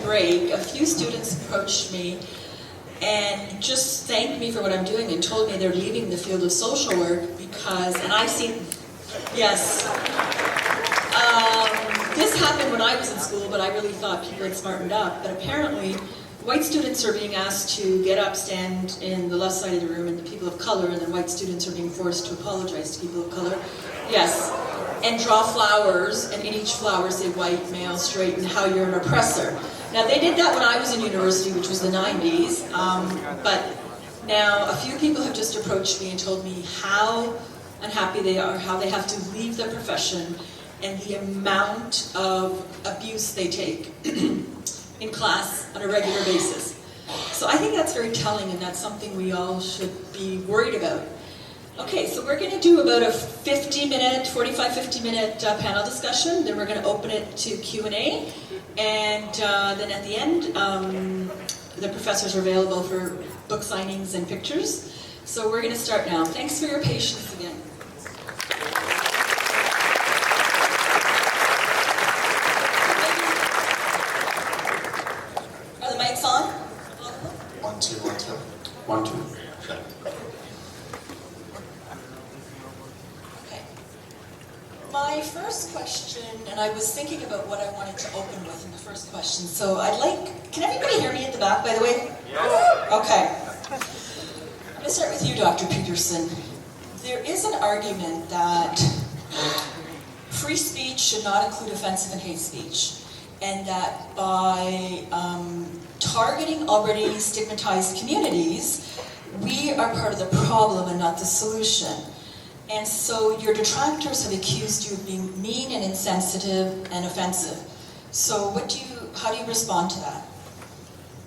break, a few students approached me and just thanked me for what I'm doing and told me they're leaving the field of social work because, and I've seen, yes, this happened when I was in school, but I really thought people had smartened up. But apparently, white students are being asked to get up, stand in the left side of the room, and the people of color, and then white students are being forced to apologize to people of color. Yes, and draw flowers, and in each flower say white, male, straight, and how you're an oppressor. Now, they did that when I was in university, which was the 90s, but now a few people have just approached me and told me how unhappy they are, how they have to leave their profession, and the amount of abuse they take in class on a regular basis. So I think that's very telling, and that's something we all should be worried about. Okay, so we're going to do about a 45-50-minute panel discussion, then we're going to open it to Q&A, and then at the end, the professors are available for book signings and pictures. So we're going to start now. Thanks for your patience again. Are the mics on? 1, 2, 1, 2. 1, 2. Okay. Okay. My first question, and I was thinking about what I wanted to open with in the first question. So I'd like, can everybody hear me at the back, by the way? Yes. Okay. I'm going to start with you, Dr. Peterson. There is an argument that free speech should not include offensive and hate speech, and that by targeting already stigmatized communities, we are part of the problem and not the solution. And so your detractors have accused you of being mean and insensitive and offensive. So how do you respond to that?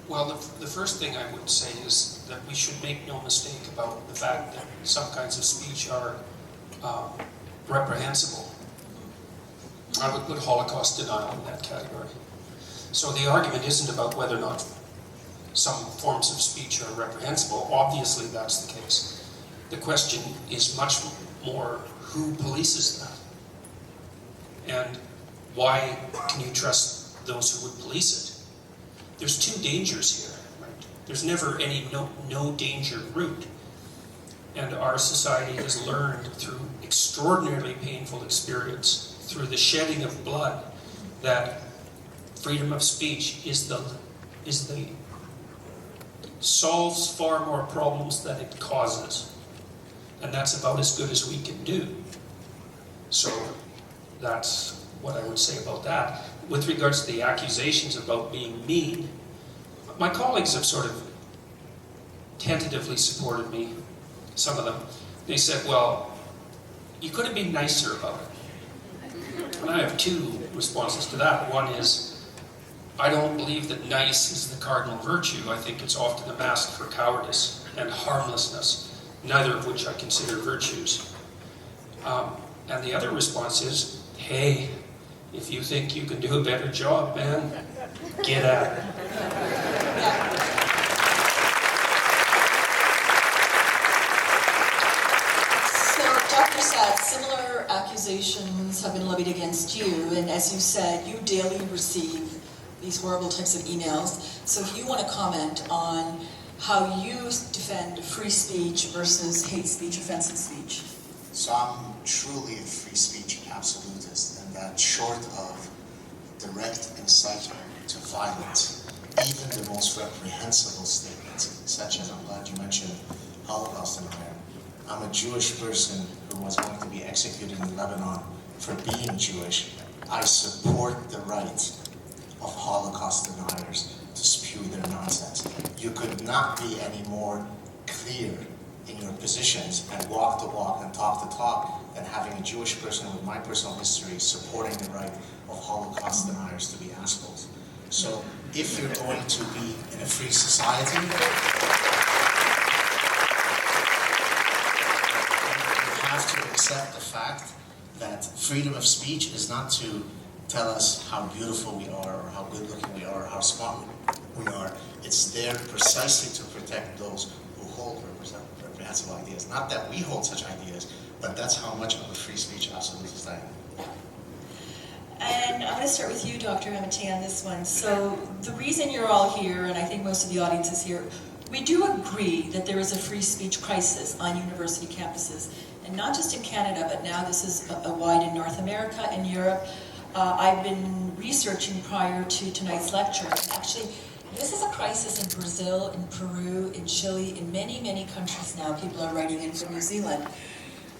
Well, the first thing I would say is that we should make no mistake about the fact that some kinds of speech are reprehensible. I would put Holocaust denial in that category. So the argument isn't about whether or not some forms of speech are reprehensible. Obviously, that's the case. The question is much more who polices that, and why can you trust those who would police it? There's two dangers here, right? There's never any no danger route, and our society has learned through extraordinarily painful experience, through the shedding of blood, that freedom of speech solves far more problems than it causes. And that's about as good as we can do. So that's what I would say about that. With regards to the accusations about being mean, my colleagues have sort of tentatively supported me, some of them. They said, well, you could have been nicer about it. And I have two responses to that. One is, I don't believe that nice is the cardinal virtue. I think it's often a mask for cowardice and harmlessness, neither of which I consider virtues. And the other response is, hey, if you think you can do a better job, man, get at it. So, Dr. Saad, similar accusations have been levied against you, and as you said, you daily receive these horrible types of emails. So if you want to comment on how you defend free speech versus hate speech, offensive speech. So I'm truly a free speech absolutist, and that short of direct incitement to violence, even the most reprehensible statements, such as, I'm glad you mentioned Holocaust denial. I'm a Jewish person who was going to be executed in Lebanon for being Jewish. I support the right of Holocaust deniers to spew their nonsense. You could not be any more clear in your positions and walk the walk and talk the talk than having a Jewish person with my personal history supporting the right of Holocaust deniers to be assholes. So if you're going to be in a free society, you have to accept the fact that freedom of speech is not to tell us how beautiful we are, or how good looking we are, or how smart we are. It's there precisely to protect those who hold reprehensible ideas. Not that we hold such ideas, but that's how much of a free speech absolutist I am. And I'm going to start with you, Dr. Amitay, on this one. So the reason you're all here, and I think most of the audience is here, we do agree that there is a free speech crisis on university campuses, and not just in Canada, but now this is wide in North America and Europe. I've been researching prior to tonight's lecture, and actually this is a crisis in Brazil, in Peru, in Chile, in many, many countries now. People are writing in from New Zealand.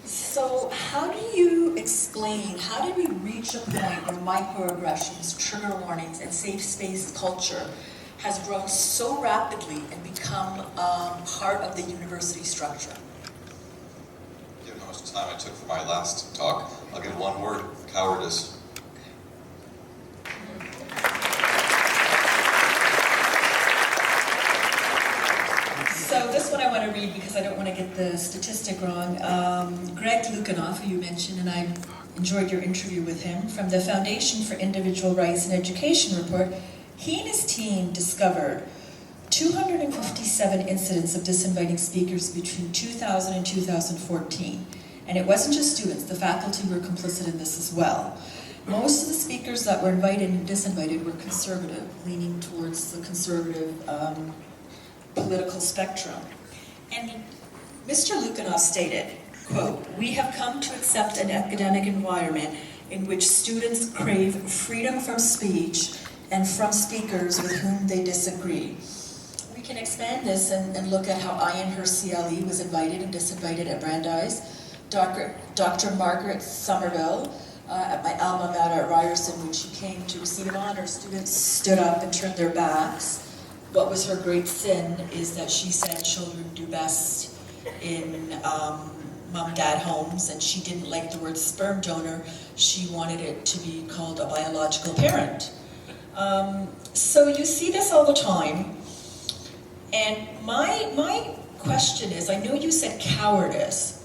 So how do you explain, how did we reach a point where microaggressions, trigger warnings, and safe space culture has grown so rapidly and become part of the university structure? Given how much time I took for my last talk, I'll give one word: cowardice. So this one I want to read because I don't want to get the statistic wrong. Greg Lukianoff, who you mentioned, and I enjoyed your interview with him, from the Foundation for Individual Rights and Education report, he and his team discovered 257 incidents of disinviting speakers between 2000 and 2014. And it wasn't just students, the faculty were complicit in this as well. Most of the speakers that were invited and disinvited were conservative, leaning towards the conservative political spectrum. And Mr. Lukianoff stated, quote, "We have come to accept an academic environment in which students crave freedom from speech and from speakers with whom they disagree." We can expand this and look at how Ian her CLE was invited and disinvited at Brandeis. Dr. Margaret Somerville at my alma mater at Ryerson, when she came to receive an honor, students stood up and turned their backs. What was her great sin is that she said children do best in mom-dad homes, and she didn't like the word sperm donor. She wanted it to be called a biological parent. So you see this all the time, and my question is, I know you said cowardice,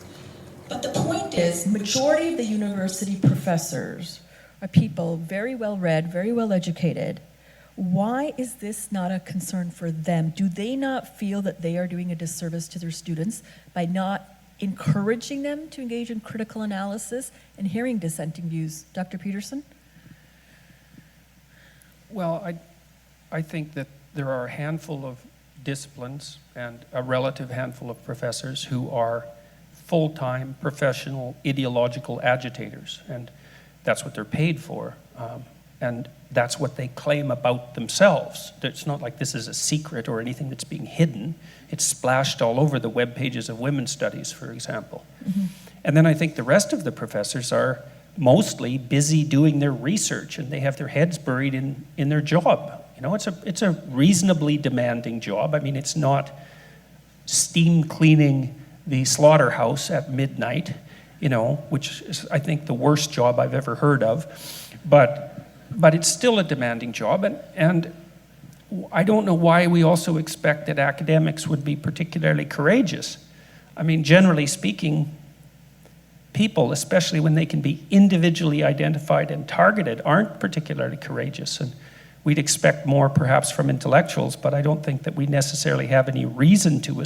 but the point is, majority of the university professors are people very well read, very well educated. Why is this not a concern for them? Do they not feel that they are doing a disservice to their students by not encouraging them to engage in critical analysis and hearing dissenting views? Dr. Peterson? Well, I think that there are a handful of disciplines and a relative handful of professors who are full-time professional ideological agitators, and that's what they're paid for. And that's what they claim about themselves. It's not like this is a secret or anything that's being hidden. It's splashed all over the web pages of women's studies, for example. Mm-hmm. And then I think the rest of the professors are mostly busy doing their research, and they have their heads buried in their job. You know, it's a reasonably demanding job. I mean, it's not steam cleaning the slaughterhouse at midnight, you know, which is, I think, the worst job I've ever heard of. But it's still a demanding job, and I don't know why we also expect that academics would be particularly courageous. I mean, generally speaking, people, especially when they can be individually identified and targeted, aren't particularly courageous. And we'd expect more perhaps from intellectuals, but I don't think that we necessarily have any reason to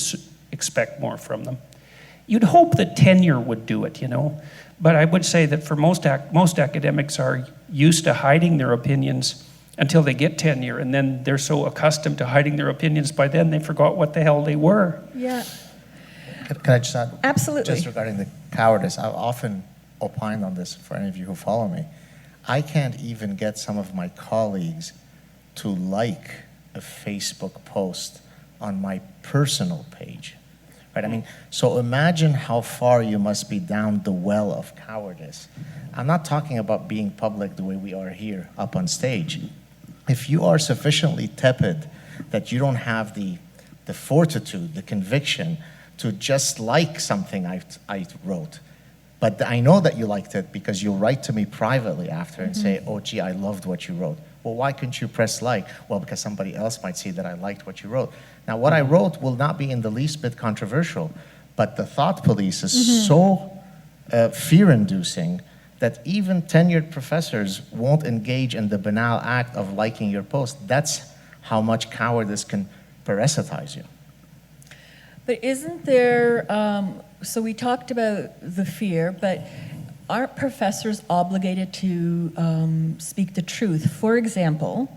expect more from them. You'd hope that tenure would do it, you know. But I would say that for most academics are used to hiding their opinions until they get tenure, and then they're so accustomed to hiding their opinions by then they forgot what the hell they were. Yeah. Can I just add? Absolutely. Just regarding the cowardice, I've often opined on this for any of you who follow me. I can't even get some of my colleagues to like a Facebook post on my personal page. Right? I mean, so imagine how far you must be down the well of cowardice. I'm not talking about being public the way we are here up on stage. If you are sufficiently tepid that you don't have the fortitude, the conviction to just like something I wrote, but I know that you liked it because you'll write to me privately after and say, oh gee, I loved what you wrote. Well, why couldn't you press like? Well, because somebody else might see that I liked what you wrote. Now, what I wrote will not be in the least bit controversial, but the thought police is so fear-inducing that even tenured professors won't engage in the banal act of liking your post. That's how much cowardice can parasitize you. But isn't there, so we talked about the fear, but aren't professors obligated to speak the truth? For example,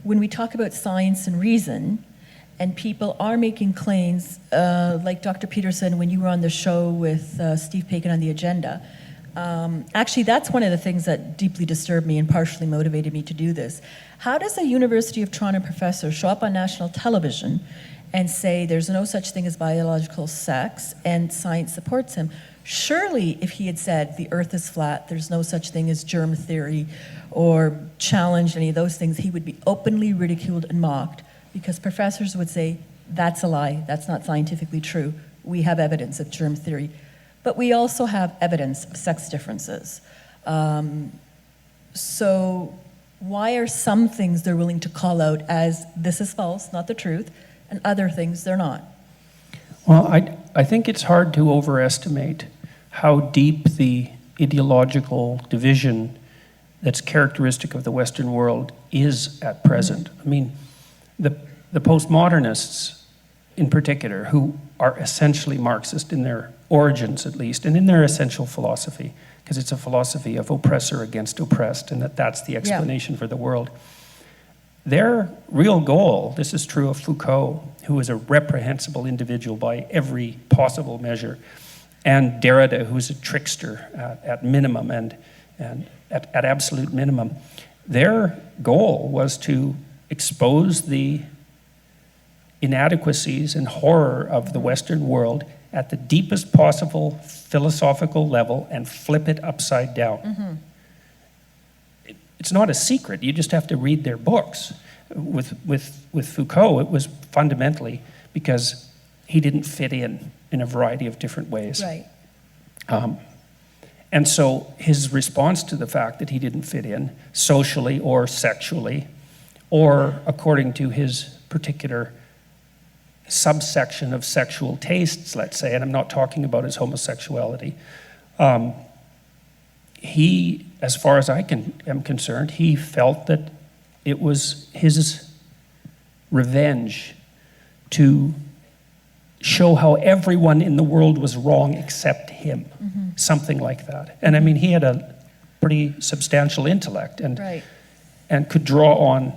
when we talk about science and reason, and people are making claims, like Dr. Peterson, when you were on the show with Steve Paikin on The Agenda, actually that's one of the things that deeply disturbed me and partially motivated me to do this. How does a University of Toronto professor show up on national television and say there's no such thing as biological sex and science supports him? Surely if he had said the earth is flat, there's no such thing as germ theory, or challenged any of those things, he would be openly ridiculed and mocked, because professors would say, that's a lie, that's not scientifically true. We have evidence of germ theory. But we also have evidence of sex differences. So why are some things they're willing to call out as this is false, not the truth, and other things they're not? Well, I think it's hard to overestimate how deep the ideological division that's characteristic of the Western world is at present. I mean, the postmodernists in particular, who are essentially Marxist in their origins at least, and in their essential philosophy, because it's a philosophy of oppressor against oppressed, and that's the explanation for the world. Their real goal, this is true of Foucault, who is a reprehensible individual by every possible measure, and Derrida, who's a trickster at minimum and at absolute minimum. Their goal was to expose the inadequacies and horror of the Western world at the deepest possible philosophical level and flip it upside down. It's not a secret, you just have to read their books. With Foucault, it was fundamentally because he didn't fit in a variety of different ways. Right. And so his response to the fact that he didn't fit in socially or sexually, or according to his particular subsection of sexual tastes, let's say, and I'm not talking about his homosexuality, he, as far as I am concerned, he felt that it was his revenge to show how everyone in the world was wrong except him, something like that. And I mean, he had a pretty substantial intellect and could draw on,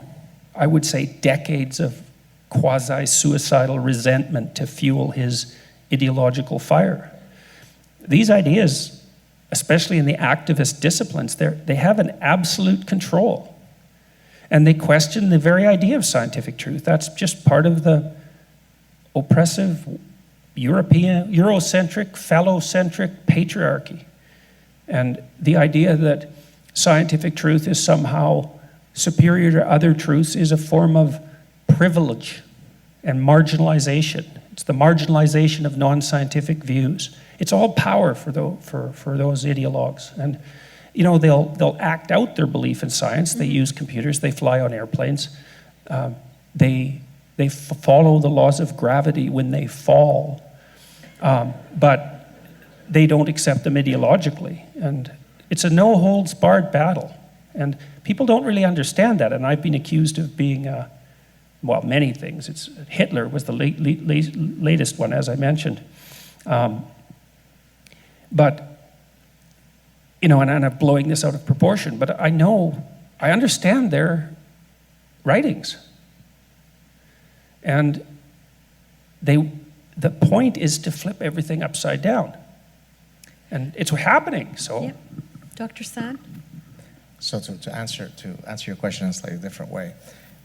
I would say, decades of quasi-suicidal resentment to fuel his ideological fire. These ideas, especially in the activist disciplines, they have an absolute control. And they question the very idea of scientific truth. That's just part of the oppressive European, Eurocentric, phallocentric patriarchy. And the idea that scientific truth is somehow superior to other truths is a form of privilege and marginalization. It's the marginalization of non-scientific views. It's all power for those ideologues. And you know, they'll act out their belief in science. They use computers, they fly on airplanes. They follow the laws of gravity when they fall. But they don't accept them ideologically. And it's a no-holds-barred battle. And people don't really understand that. And I've been accused of being, well, many things. Hitler was the latest one, as I mentioned. But, you know, and I'm blowing this out of proportion, but I understand their writings. And the point is to flip everything upside down. And it's happening, so. Yep. Dr. Saad? So to answer your question in a slightly different way,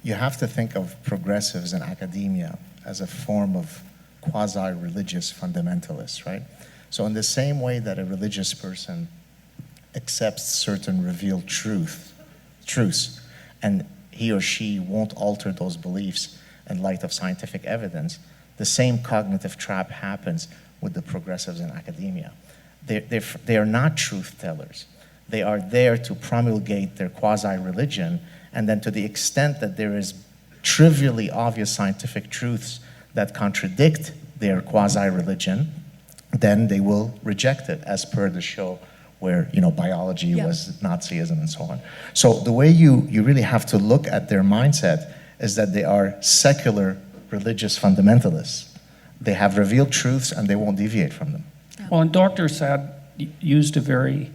you have to think of progressives in academia as a form of quasi-religious fundamentalists, right? So in the same way that a religious person accepts certain revealed truths, and he or she won't alter those beliefs in light of scientific evidence, the same cognitive trap happens with the progressives in academia. They are not truth tellers. They are there to promulgate their quasi-religion, and then to the extent that there is trivially obvious scientific truths that contradict their quasi-religion, then they will reject it, as per the show where, you know, biology was Nazism and so on. So the way you really have to look at their mindset is that they are secular religious fundamentalists. They have revealed truths and they won't deviate from them. Well, and Dr. Saad used a very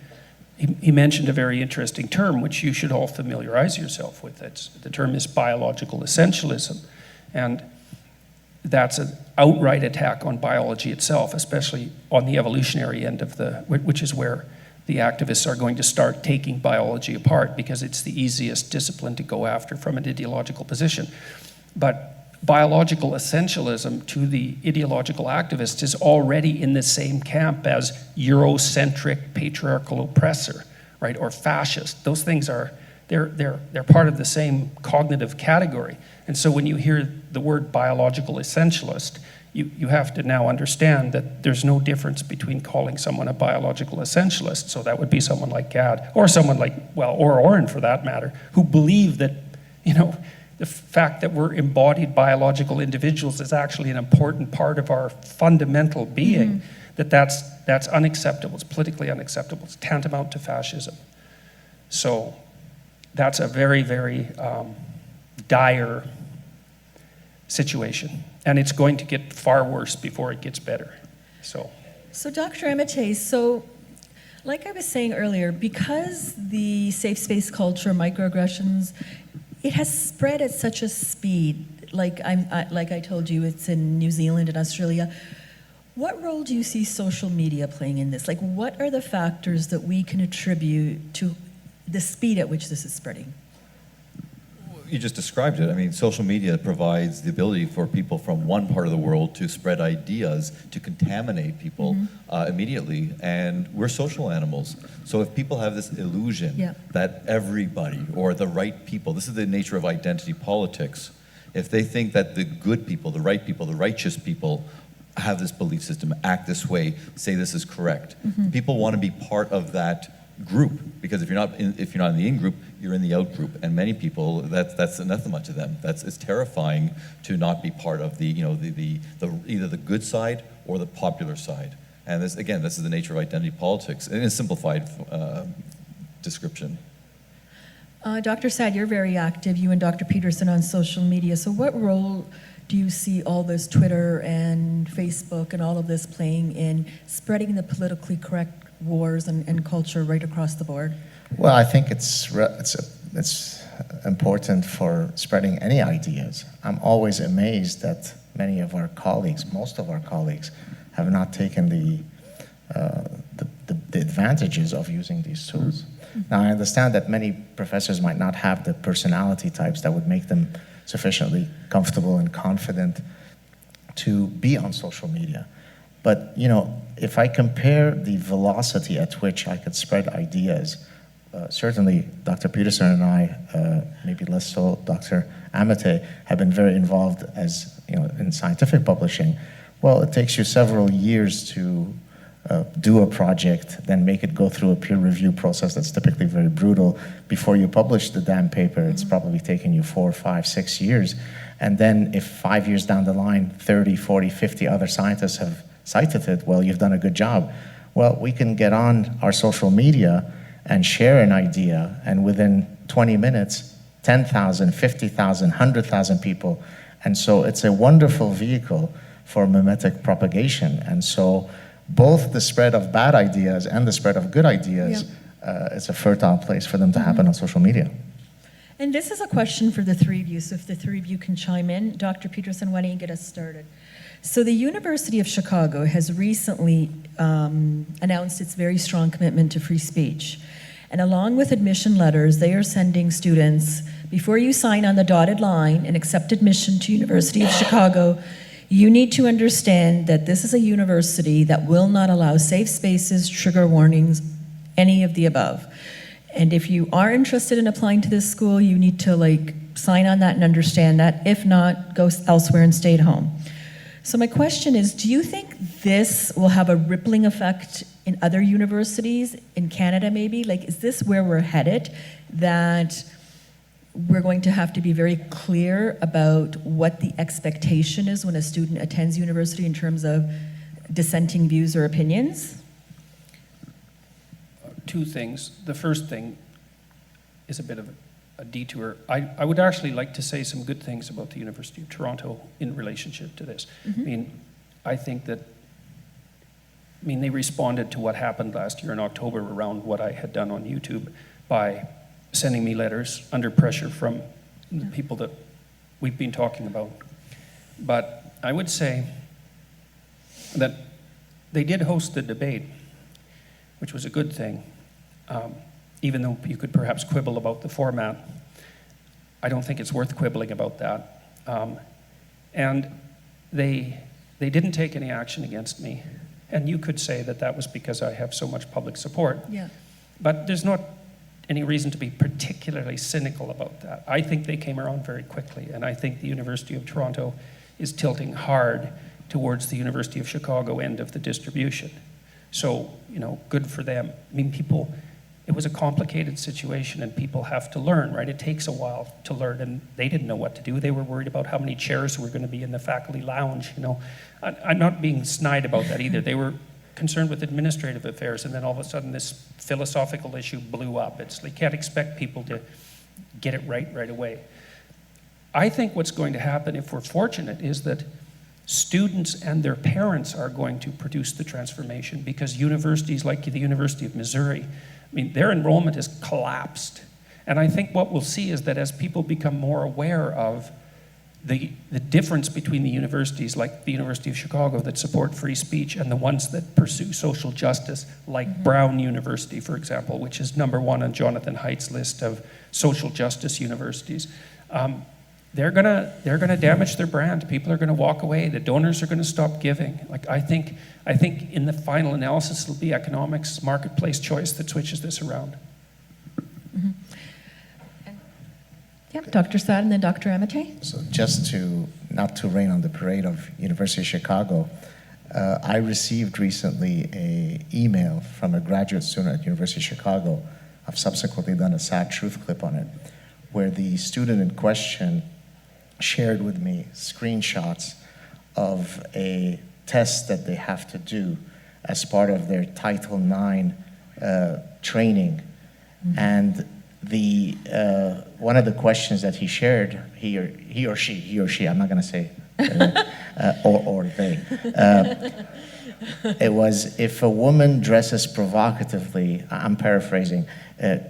he mentioned a very interesting term, which you should all familiarize yourself with. The term is biological essentialism. And that's an outright attack on biology itself, especially on the evolutionary end of which is where the activists are going to start taking biology apart, because it's the easiest discipline to go after from an ideological position. But biological essentialism to the ideological activists is already in the same camp as Eurocentric patriarchal oppressor, right, or fascist. Those things they're part of the same cognitive category. And so when you hear the word biological essentialist, you have to now understand that there's no difference between calling someone a biological essentialist, so that would be someone like Gad, or someone like, or Oren for that matter, who believe that, the fact that we're embodied biological individuals is actually an important part of our fundamental being, that's unacceptable, it's politically unacceptable, it's tantamount to fascism. So that's a very, very dire situation. And it's going to get far worse before it gets better. So Dr. Amitay, like I was saying earlier, because the safe space culture, microaggressions, it has spread at such a speed. Like I told you, it's in New Zealand and Australia. What role do you see social media playing in this? Like, what are the factors that we can attribute to the speed at which this is spreading? You just described it. I mean, social media provides the ability for people from one part of the world to spread ideas, to contaminate people immediately. And we're social animals. So if people have this illusion that everybody, or the right people, this is the nature of identity politics, if they think that the good people, the righteous people, have this belief system, act this way, say this is correct, people want to be part of that group, because if you're not in the in group, you're in the out group, and many people that's anathema to them. It's terrifying to not be part of the either the good side or the popular side. And this is the nature of identity politics in a simplified description. Dr. Saad, you're very active, you and Dr. Peterson, on social media. So what role do you see all this Twitter and Facebook and all of this playing in spreading the politically correct wars and culture right across the board? Well, I think it's important for spreading any ideas. I'm always amazed that many of our colleagues, most of our colleagues, have not taken the advantages of using these tools. Now, I understand that many professors might not have the personality types that would make them sufficiently comfortable and confident to be on social media. But, if I compare the velocity at which I could spread ideas, certainly Dr. Peterson and I, maybe less so Dr. Amitay, have been very involved in scientific publishing. Well, it takes you several years to do a project, then make it go through a peer review process that's typically very brutal. Before you publish the damn paper, it's probably taken you 4, 5, 6 years. And then if 5 years down the line, 30, 40, 50 other scientists have cited it, well, you've done a good job. Well, we can get on our social media and share an idea, and within 20 minutes, 10,000, 50,000, 100,000 people. And so it's a wonderful vehicle for mimetic propagation. And so both the spread of bad ideas and the spread of good ideas, it's a fertile place for them to happen on social media. And this is a question for the three of you, so if the three of you can chime in. Dr. Peterson, why don't you get us started? So the University of Chicago has recently announced its very strong commitment to free speech. And along with admission letters, they are sending students, before you sign on the dotted line and accept admission to University of Chicago, you need to understand that this is a university that will not allow safe spaces, trigger warnings, any of the above. And if you are interested in applying to this school, you need to sign on that and understand that. If not, go elsewhere and stay at home. So my question is, do you think this will have a rippling effect in other universities, in Canada maybe? Is this where we're headed, that we're going to have to be very clear about what the expectation is when a student attends university in terms of dissenting views or opinions? Two things. The first thing is a bit of a detour. I would actually like to say some good things about the University of Toronto in relationship to this. I mean, I think that I mean, they responded to what happened last year in October around what I had done on YouTube by sending me letters under pressure from the people that we've been talking about. But I would say that they did host the debate, which was a good thing, even though you could perhaps quibble about the format. I don't think it's worth quibbling about that. And they didn't take any action against me. And you could say that that was because I have so much public support. Yeah. But there's not any reason to be particularly cynical about that. I think they came around very quickly, and I think the University of Toronto is tilting hard towards the University of Chicago end of the distribution. So, good for them. I mean, it was a complicated situation, and people have to learn, right? It takes a while to learn, and they didn't know what to do. They were worried about how many chairs were going to be in the faculty lounge, I'm not being snide about that either. They were concerned with administrative affairs, and then all of a sudden this philosophical issue blew up. It's like you can't expect people to get it right away. I think what's going to happen, if we're fortunate, is that students and their parents are going to produce the transformation, because universities like the University of Missouri, I mean, their enrollment has collapsed. And I think what we'll see is that as people become more aware of the difference between the universities like the University of Chicago that support free speech and the ones that pursue social justice, like Brown University, for example, which is #1 on Jonathan Haidt's list of social justice universities, they're gonna damage their brand. People are gonna walk away. The donors are gonna stop giving. Like I think in the final analysis, it'll be economics, marketplace choice that switches this around. Yep, Dr. Saad and then Dr. Amitay. So just not to rain on the parade of University of Chicago, I received recently an email from a graduate student at University of Chicago. I've subsequently done a SAAD TRUTH clip on it, where the student in question shared with me screenshots of a test that they have to do as part of their Title IX training. And one of the questions that he shared, he or she, I'm not going to say, or they. It was, if a woman dresses provocatively, I'm paraphrasing,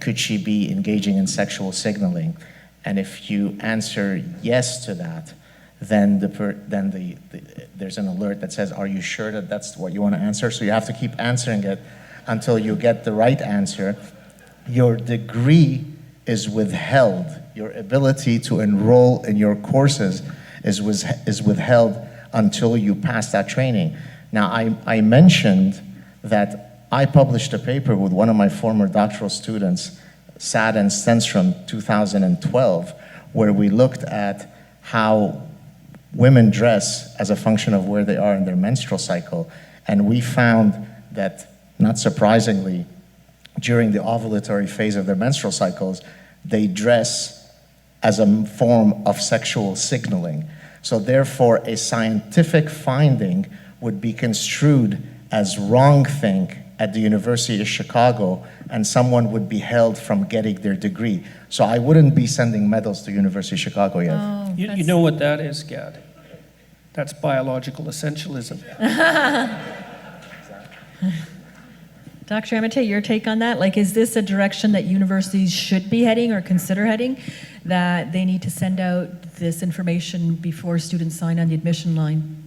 could she be engaging in sexual signaling? And if you answer yes to that, then there's an alert that says, are you sure that that's what you want to answer? So you have to keep answering it until you get the right answer. Your degree is withheld. Your ability to enroll in your courses is withheld until you pass that training. Now, I mentioned that I published a paper with one of my former doctoral students, Saad and Stenstrom, 2012, where we looked at how women dress as a function of where they are in their menstrual cycle. And we found that, not surprisingly, during the ovulatory phase of their menstrual cycles, they dress as a form of sexual signaling. So therefore, a scientific finding would be construed as wrongthink at the University of Chicago, and someone would be held from getting their degree. So I wouldn't be sending medals to University of Chicago yet. Oh, You know what that is, Gad? That's biological essentialism. Dr. Amitay, your take on that? Like, is this a direction that universities should be heading or consider heading, that they need to send out this information before students sign on the admission line?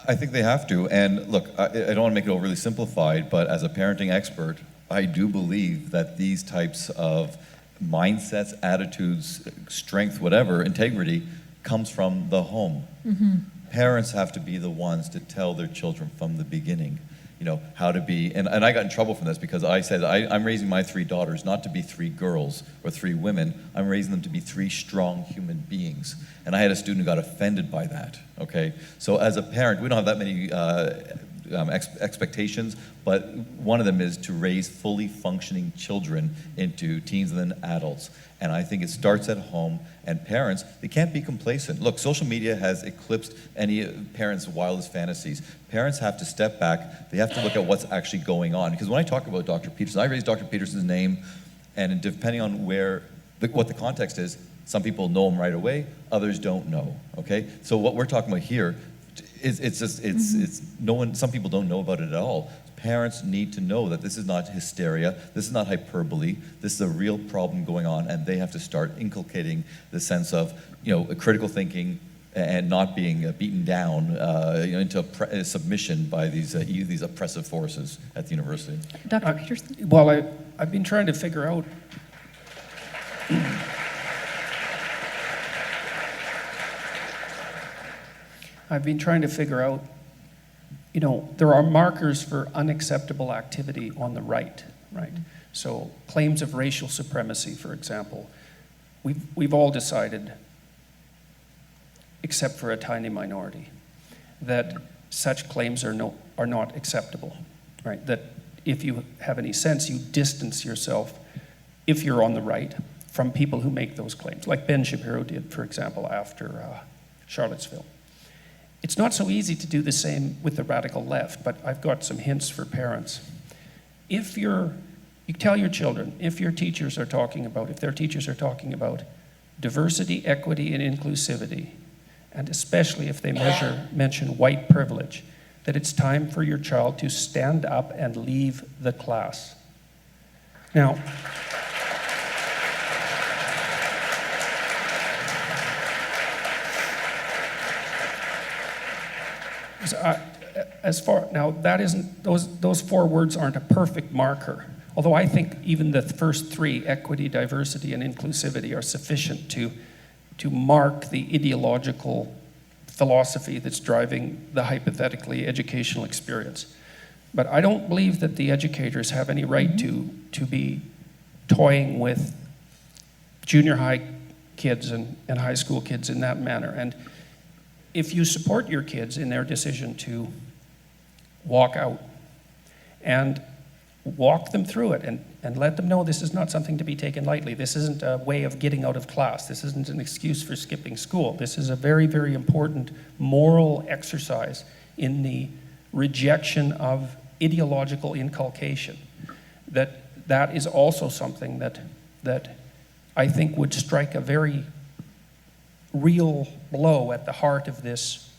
I think they have to. And look, I don't want to make it overly simplified, but as a parenting expert, I do believe that these types of mindsets, attitudes, strength, whatever, integrity, comes from the home. Mm-hmm. Parents have to be the ones to tell their children from the beginning, how to be, and I got in trouble from this because I said I'm raising my 3 daughters not to be 3 girls or 3 women. I'm raising them to be 3 strong human beings. And I had a student who got offended by that, okay? So as a parent, we don't have that many expectations, but one of them is to raise fully functioning children into teens and then adults. And I think it starts at home, and parents, they can't be complacent. Look, social media has eclipsed any parents' wildest fantasies. Parents have to step back. They have to look at what's actually going on. Because when I talk about Dr. Peterson, I raise Dr. Peterson's name, and depending on what the context is, some people know him right away, others don't know, okay? So what we're talking about here is some people don't know about it at all. Parents need to know that this is not hysteria, this is not hyperbole, this is a real problem going on, and they have to start inculcating the sense of, critical thinking and not being beaten down into submission by these oppressive forces at the university. Dr. Peterson? Well, I've been trying to figure out there are markers for unacceptable activity on the right? So claims of racial supremacy, for example, we've all decided, except for a tiny minority, that such claims are not acceptable, right? That if you have any sense, you distance yourself, if you're on the right, from people who make those claims, like Ben Shapiro did, for example, after Charlottesville. It's not so easy to do the same with the radical left, but I've got some hints for parents. If you tell your children, if their teachers are talking about diversity, equity, and inclusivity, and especially if they mention white privilege, that it's time for your child to stand up and leave the class. Now, those 4 words aren't a perfect marker. Although I think even the first 3, equity, diversity, and inclusivity, are sufficient to mark the ideological philosophy that's driving the hypothetically educational experience. But I don't believe that the educators have any right to be toying with junior high kids and high school kids in that manner. And if you support your kids in their decision to walk out and walk them through it and let them know this is not something to be taken lightly. This isn't a way of getting out of class. This isn't an excuse for skipping school. This is a very, very important moral exercise in the rejection of ideological inculcation. That is also something that I think would strike a very real blow at the heart of this,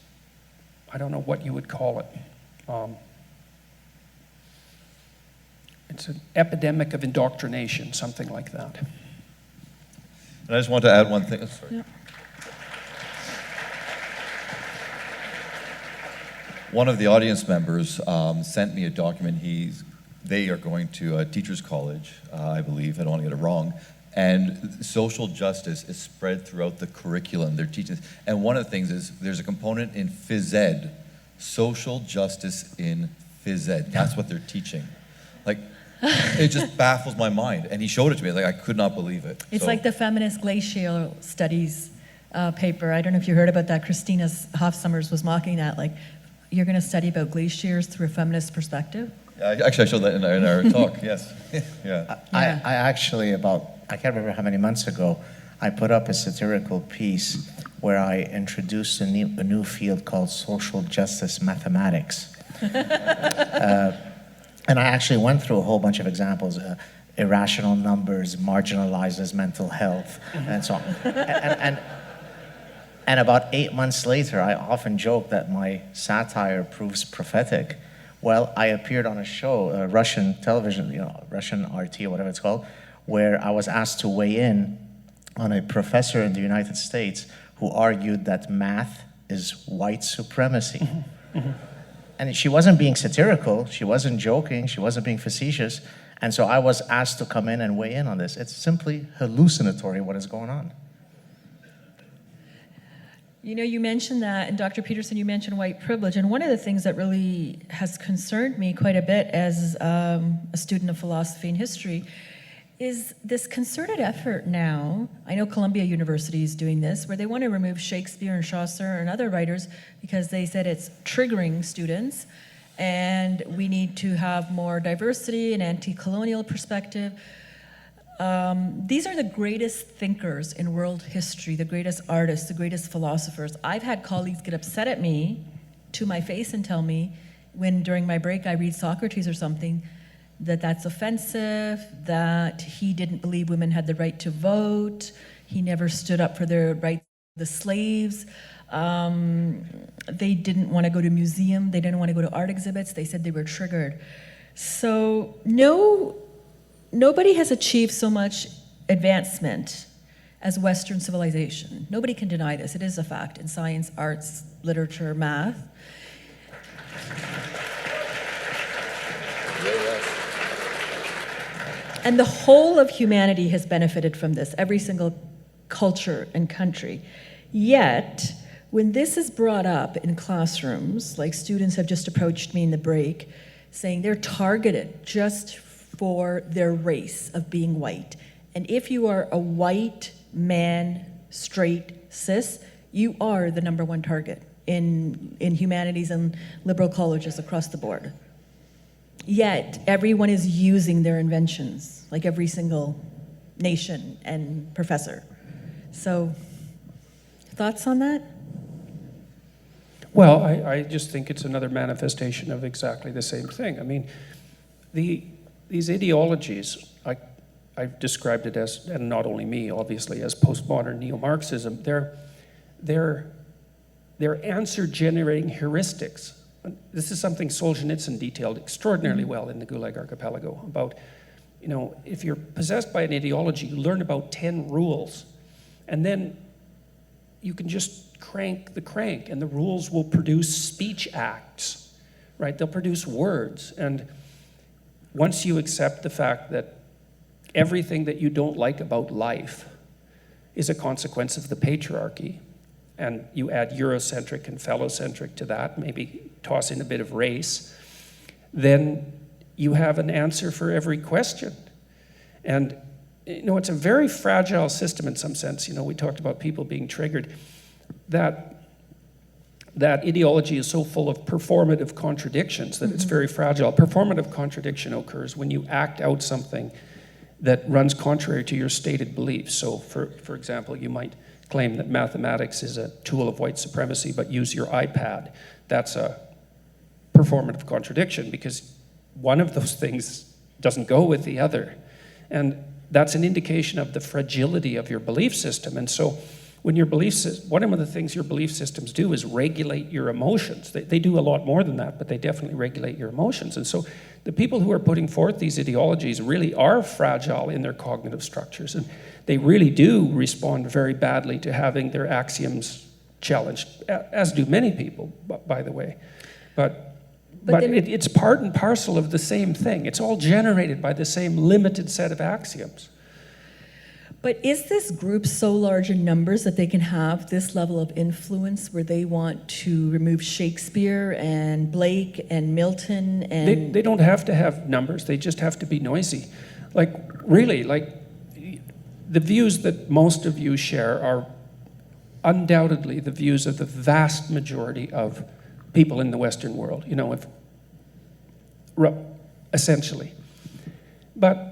I don't know what you would call it. It's an epidemic of indoctrination, something like that. And I just want to add one thing. Sorry. Yeah. One of the audience members sent me a document. They are going to a teacher's college, I believe. I don't want to get it wrong. And social justice is spread throughout the curriculum. They're teaching, and one of the things is there's a component in phys ed, social justice in phys ed. That's what they're teaching. Like, it just baffles my mind. And he showed it to me. Like, I could not believe it. It's like the feminist glacial studies paper. I don't know if you heard about that. Christina Hoff-Summers was mocking that. Like, you're going to study about glaciers through a feminist perspective? Actually, I showed that in our talk. Yes. Yeah. I actually, I can't remember how many months ago, I put up a satirical piece where I introduced a new field called social justice mathematics. And I actually went through a whole bunch of examples. Irrational numbers marginalizes mental health, and so on. And about 8 months later, I often joke that my satire proves prophetic. Well, I appeared on a show, Russian television, Russian RT or whatever it's called, where I was asked to weigh in on a professor in the United States who argued that math is white supremacy. And she wasn't being satirical, she wasn't joking, she wasn't being facetious, and so I was asked to come in and weigh in on this. It's simply hallucinatory what is going on. You mentioned that, and Dr. Peterson, you mentioned white privilege, and one of the things that really has concerned me quite a bit as a student of philosophy and history is this concerted effort now. I know Columbia University is doing this, where they want to remove Shakespeare and Chaucer and other writers because they said it's triggering students, and we need to have more diversity and anti-colonial perspective. These are the greatest thinkers in world history, the greatest artists, the greatest philosophers. I've had colleagues get upset at me to my face and tell me when during my break I read Socrates or something, that's offensive, that he didn't believe women had the right to vote, he never stood up for their rights The slaves, they didn't want to go to museum, they didn't want to go to art exhibits, they said they were triggered. So nobody has achieved so much advancement as Western civilization. Nobody can deny this. It is a fact in science, arts, literature, math. And the whole of humanity has benefited from this, every single culture and country. Yet, when this is brought up in classrooms, like students have just approached me in the break, saying they're targeted just for their race of being white. And if you are a white man, straight, cis, you are the number one target in humanities and liberal colleges across the board. Yet, everyone is using their inventions, like every single nation and professor. So, thoughts on that? Well, I just think it's another manifestation of exactly the same thing. I mean, these ideologies, I've described it as, and not only me, obviously, as postmodern neo-Marxism, they're answer-generating heuristics. This is something Solzhenitsyn detailed extraordinarily well in the Gulag Archipelago about, you know, if you're possessed by an ideology, you learn about 10 rules, and then you can just crank the crank, and the rules will produce speech acts, right? They'll produce words, and once you accept the fact that everything that you don't like about life is a consequence of the patriarchy, and you add Eurocentric and phallocentric to that, maybe toss in a bit of race, then you have an answer for every question. And, you know, it's a very fragile system in some sense. You know, we talked about people being triggered. That ideology is so full of performative contradictions that it's very fragile. Performative contradiction occurs when you act out something that runs contrary to your stated beliefs. So, for example, you might claim that mathematics is a tool of white supremacy, but use your iPad. That's a performative contradiction because one of those things doesn't go with the other. And that's an indication of the fragility of your belief system. And so when your one of the things your belief systems do is regulate your emotions. They do a lot more than that, but they definitely regulate your emotions. And so the people who are putting forth these ideologies really are fragile in their cognitive structures, and they really do respond very badly to having their axioms challenged, as do many people, by the way. But it's part and parcel of the same thing. It's all generated by the same limited set of axioms. But is this group so large in numbers that they can have this level of influence where they want to remove Shakespeare and Blake and Milton and... They don't have to have numbers, they just have to be noisy. Like, really, like, the views that most of you share are undoubtedly the views of the vast majority of people in the Western world, you know, essentially. But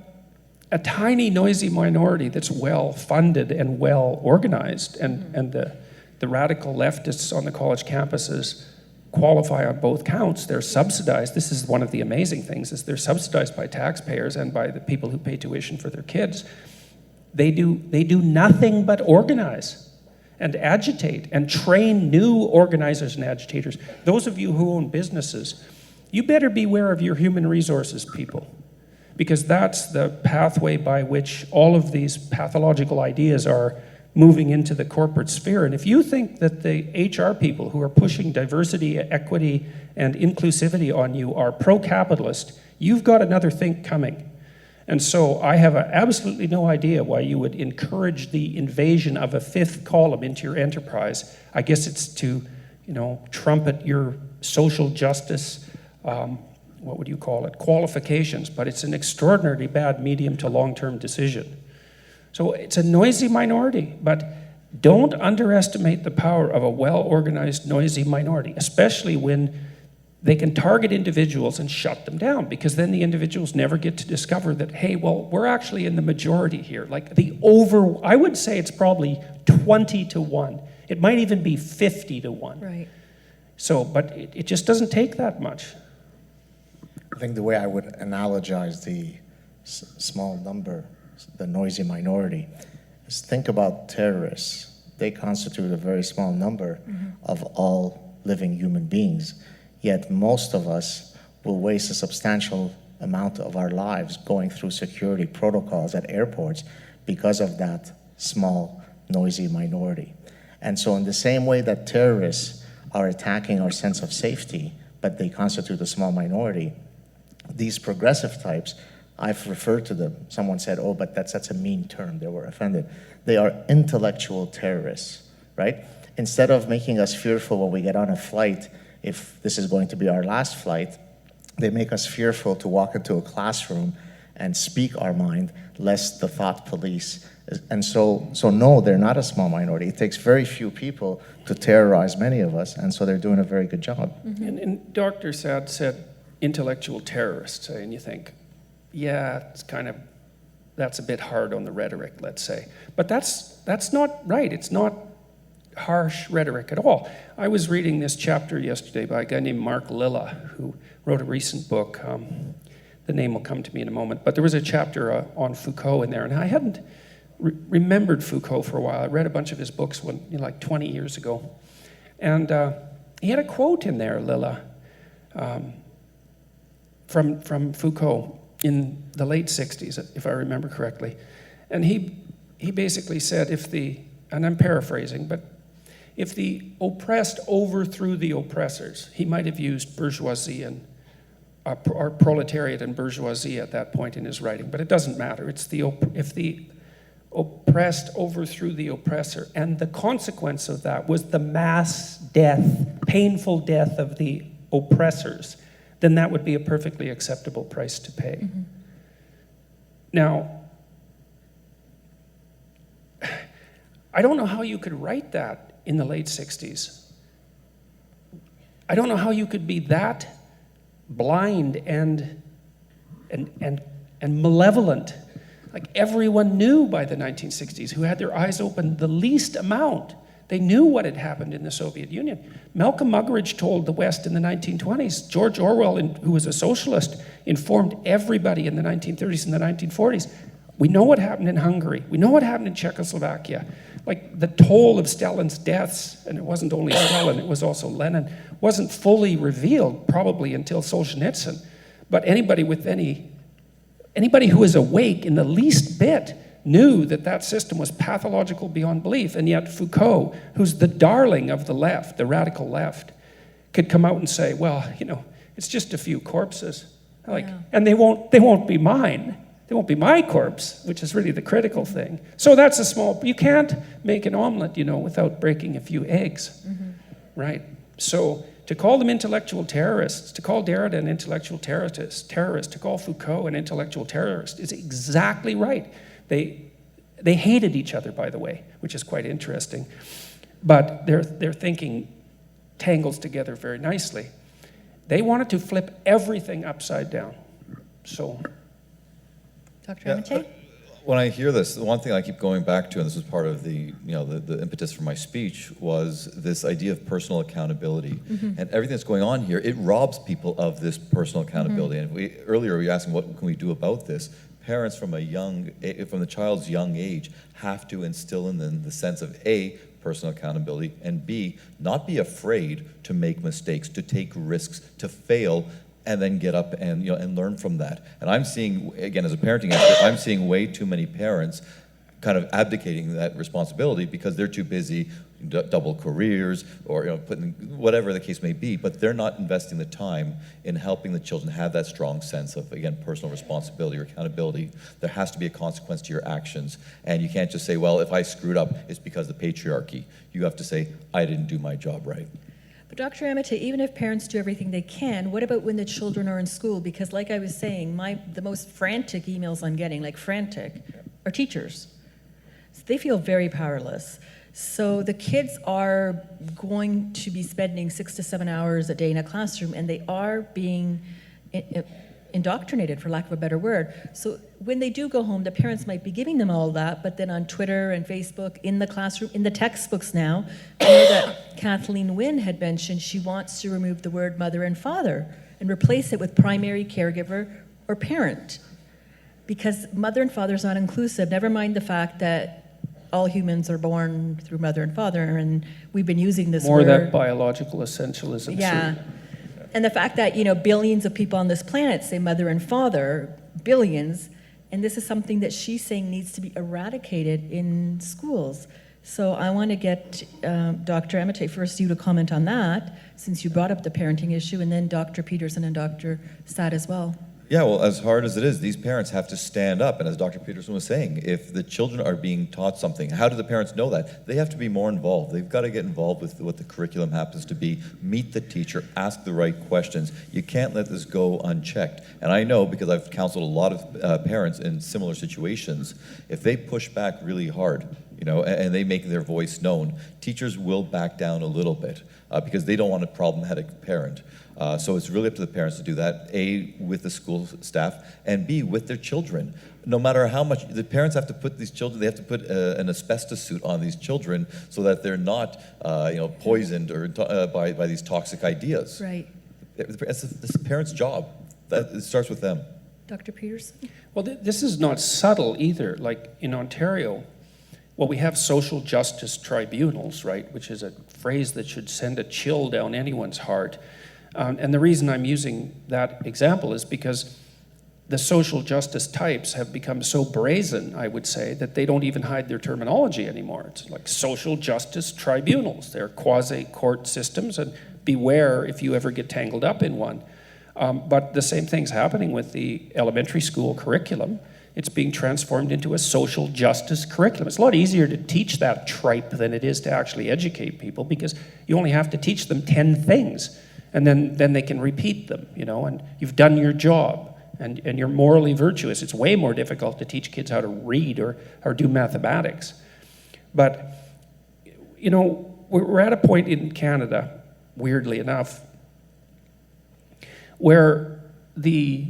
a tiny, noisy minority that's well-funded and well-organized, and the radical leftists on the college campuses qualify on both counts. They're subsidized. This is one of the amazing things, is they're subsidized by taxpayers and by the people who pay tuition for their kids. They do nothing but organize and agitate and train new organizers and agitators. Those of you who own businesses, you better beware of your human resources people, because that's the pathway by which all of these pathological ideas are moving into the corporate sphere. And if you think that the HR people who are pushing diversity, equity, and inclusivity on you are pro-capitalist, you've got another think coming. And so I have absolutely no idea why you would encourage the invasion of a fifth column into your enterprise. I guess it's to, you know, trumpet your social justice, what would you call it, qualifications, but it's an extraordinarily bad medium to long-term decision. So it's a noisy minority, but don't underestimate the power of a well-organized, noisy minority, especially when they can target individuals and shut them down, because then the individuals never get to discover that, hey, well, we're actually in the majority here. Like I would say it's probably 20-1. It might even be 50-1. Right. So, but it just doesn't take that much. I think the way I would analogize the small number, the noisy minority, is think about terrorists. They constitute a very small number of all living human beings. Yet most of us will waste a substantial amount of our lives going through security protocols at airports because of that small, noisy minority. And so in the same way that terrorists are attacking our sense of safety, but they constitute a small minority, these progressive types, I've referred to them. Someone said, oh, but that's such a mean term. They were offended. They are intellectual terrorists, right? Instead of making us fearful when we get on a flight, if this is going to be our last flight, they make us fearful to walk into a classroom and speak our mind, lest the thought police. And so no, they're not a small minority. It takes very few people to terrorize many of us, and so they're doing a very good job. And Dr. Saad said intellectual terrorists, and you think, yeah, that's a bit hard on the rhetoric, let's say. But that's not right. It's not harsh rhetoric at all. I was reading this chapter yesterday by a guy named Mark Lilla, who wrote a recent book. The name will come to me in a moment. But there was a chapter on Foucault in there, and I hadn't remembered Foucault for a while. I read a bunch of his books like 20 years ago. And he had a quote in there, Lilla, from Foucault in the late 60s, if I remember correctly. And he basically said, and I'm paraphrasing, but if the oppressed overthrew the oppressors, he might have used bourgeoisie and or proletariat and bourgeoisie at that point in his writing, but it doesn't matter. If the oppressed overthrew the oppressor, and the consequence of that was the mass death, painful death of the oppressors, then that would be a perfectly acceptable price to pay. Mm-hmm. Now, I don't know how you could write that in the late 60s. I don't know how you could be that blind and malevolent. Like everyone knew by the 1960s, who had their eyes open the least amount. They knew what had happened in the Soviet Union. Malcolm Muggeridge told the West in the 1920s. George Orwell, who was a socialist, informed everybody in the 1930s and the 1940s. We know what happened in Hungary. We know what happened in Czechoslovakia. Like the toll of Stalin's deaths, and it wasn't only Stalin, it was also Lenin, wasn't fully revealed probably until Solzhenitsyn. But anybody who was awake in the least bit knew that system was pathological beyond belief. And yet Foucault, who's the darling of the left, the radical left, could come out and say, well, it's just a few corpses. And they won't be mine. They won't be my corpse, which is really the critical thing. So that's you can't make an omelet, without breaking a few eggs, right? So to call them intellectual terrorists, to call Derrida an intellectual terrorist, to call Foucault an intellectual terrorist is exactly right. They hated each other, by the way, which is quite interesting. But their thinking tangles together very nicely. They wanted to flip everything upside down. So, Dr. Amitay? When I hear this, the one thing I keep going back to, and this was part of the impetus for my speech, was this idea of personal accountability. And everything that's going on here, it robs people of this personal accountability. And earlier we were asking, what can we do about this? Parents from the child's young age have to instill in them the sense of A, personal accountability, and B, not be afraid to make mistakes, to take risks, to fail, and then get up and learn from that. And I'm seeing, again, as a parenting expert, I'm seeing way too many parents kind of abdicating that responsibility because they're too busy double careers or putting whatever the case may be, but they're not investing the time in helping the children have that strong sense of, again, personal responsibility or accountability. There has to be a consequence to your actions, and you can't just say, well, if I screwed up, it's because of the patriarchy. You have to say, I didn't do my job right. But Dr. Amitay, even if parents do everything they can, what about when the children are in school? Because like I was saying, the most frantic emails I'm getting, are teachers. So they feel very powerless. So the kids are going to be spending 6 to 7 hours a day in a classroom, and they are being indoctrinated, for lack of a better word. So when they do go home, the parents might be giving them all that, but then on Twitter and Facebook, in the classroom, in the textbooks now, I know that Kathleen Wynne had mentioned she wants to remove the word mother and father and replace it with primary caregiver or parent. Because mother and father is not inclusive, never mind the fact that all humans are born through mother and father, and we've been using this More word. that biological essentialism. Yeah. certainly. And the fact that, billions of people on this planet say mother and father, billions, and this is something that she's saying needs to be eradicated in schools. So I want to get Dr. Amitay, first you to comment on that, since you brought up the parenting issue, and then Dr. Peterson and Dr. Saad as well. Yeah, well, as hard as it is, these parents have to stand up. And as Dr. Peterson was saying, if the children are being taught something, how do the parents know that? They have to be more involved. They've got to get involved with what the curriculum happens to be, meet the teacher, ask the right questions. You can't let this go unchecked. And I know, because I've counseled a lot of parents in similar situations, if they push back really hard, and they make their voice known, teachers will back down a little bit because they don't want a problematic parent. So it's really up to the parents to do that, A, with the school staff, and B, with their children. No matter how much, the parents have to put these children, they have to put an asbestos suit on these children so that they're not, poisoned or by these toxic ideas. Right. It's the parents' job. It starts with them. Dr. Peterson? Well, this is not subtle either. Like in Ontario, we have social justice tribunals, right, which is a phrase that should send a chill down anyone's heart. And the reason I'm using that example is because the social justice types have become so brazen, I would say, that they don't even hide their terminology anymore. It's like social justice tribunals. They're quasi-court systems, and beware if you ever get tangled up in one. But the same thing's happening with the elementary school curriculum. It's being transformed into a social justice curriculum. It's a lot easier to teach that tripe than it is to actually educate people, because you only have to teach them 10 things. And then they can repeat them, and you've done your job, and you're morally virtuous. It's way more difficult to teach kids how to read or do mathematics. But, we're at a point in Canada, weirdly enough, where the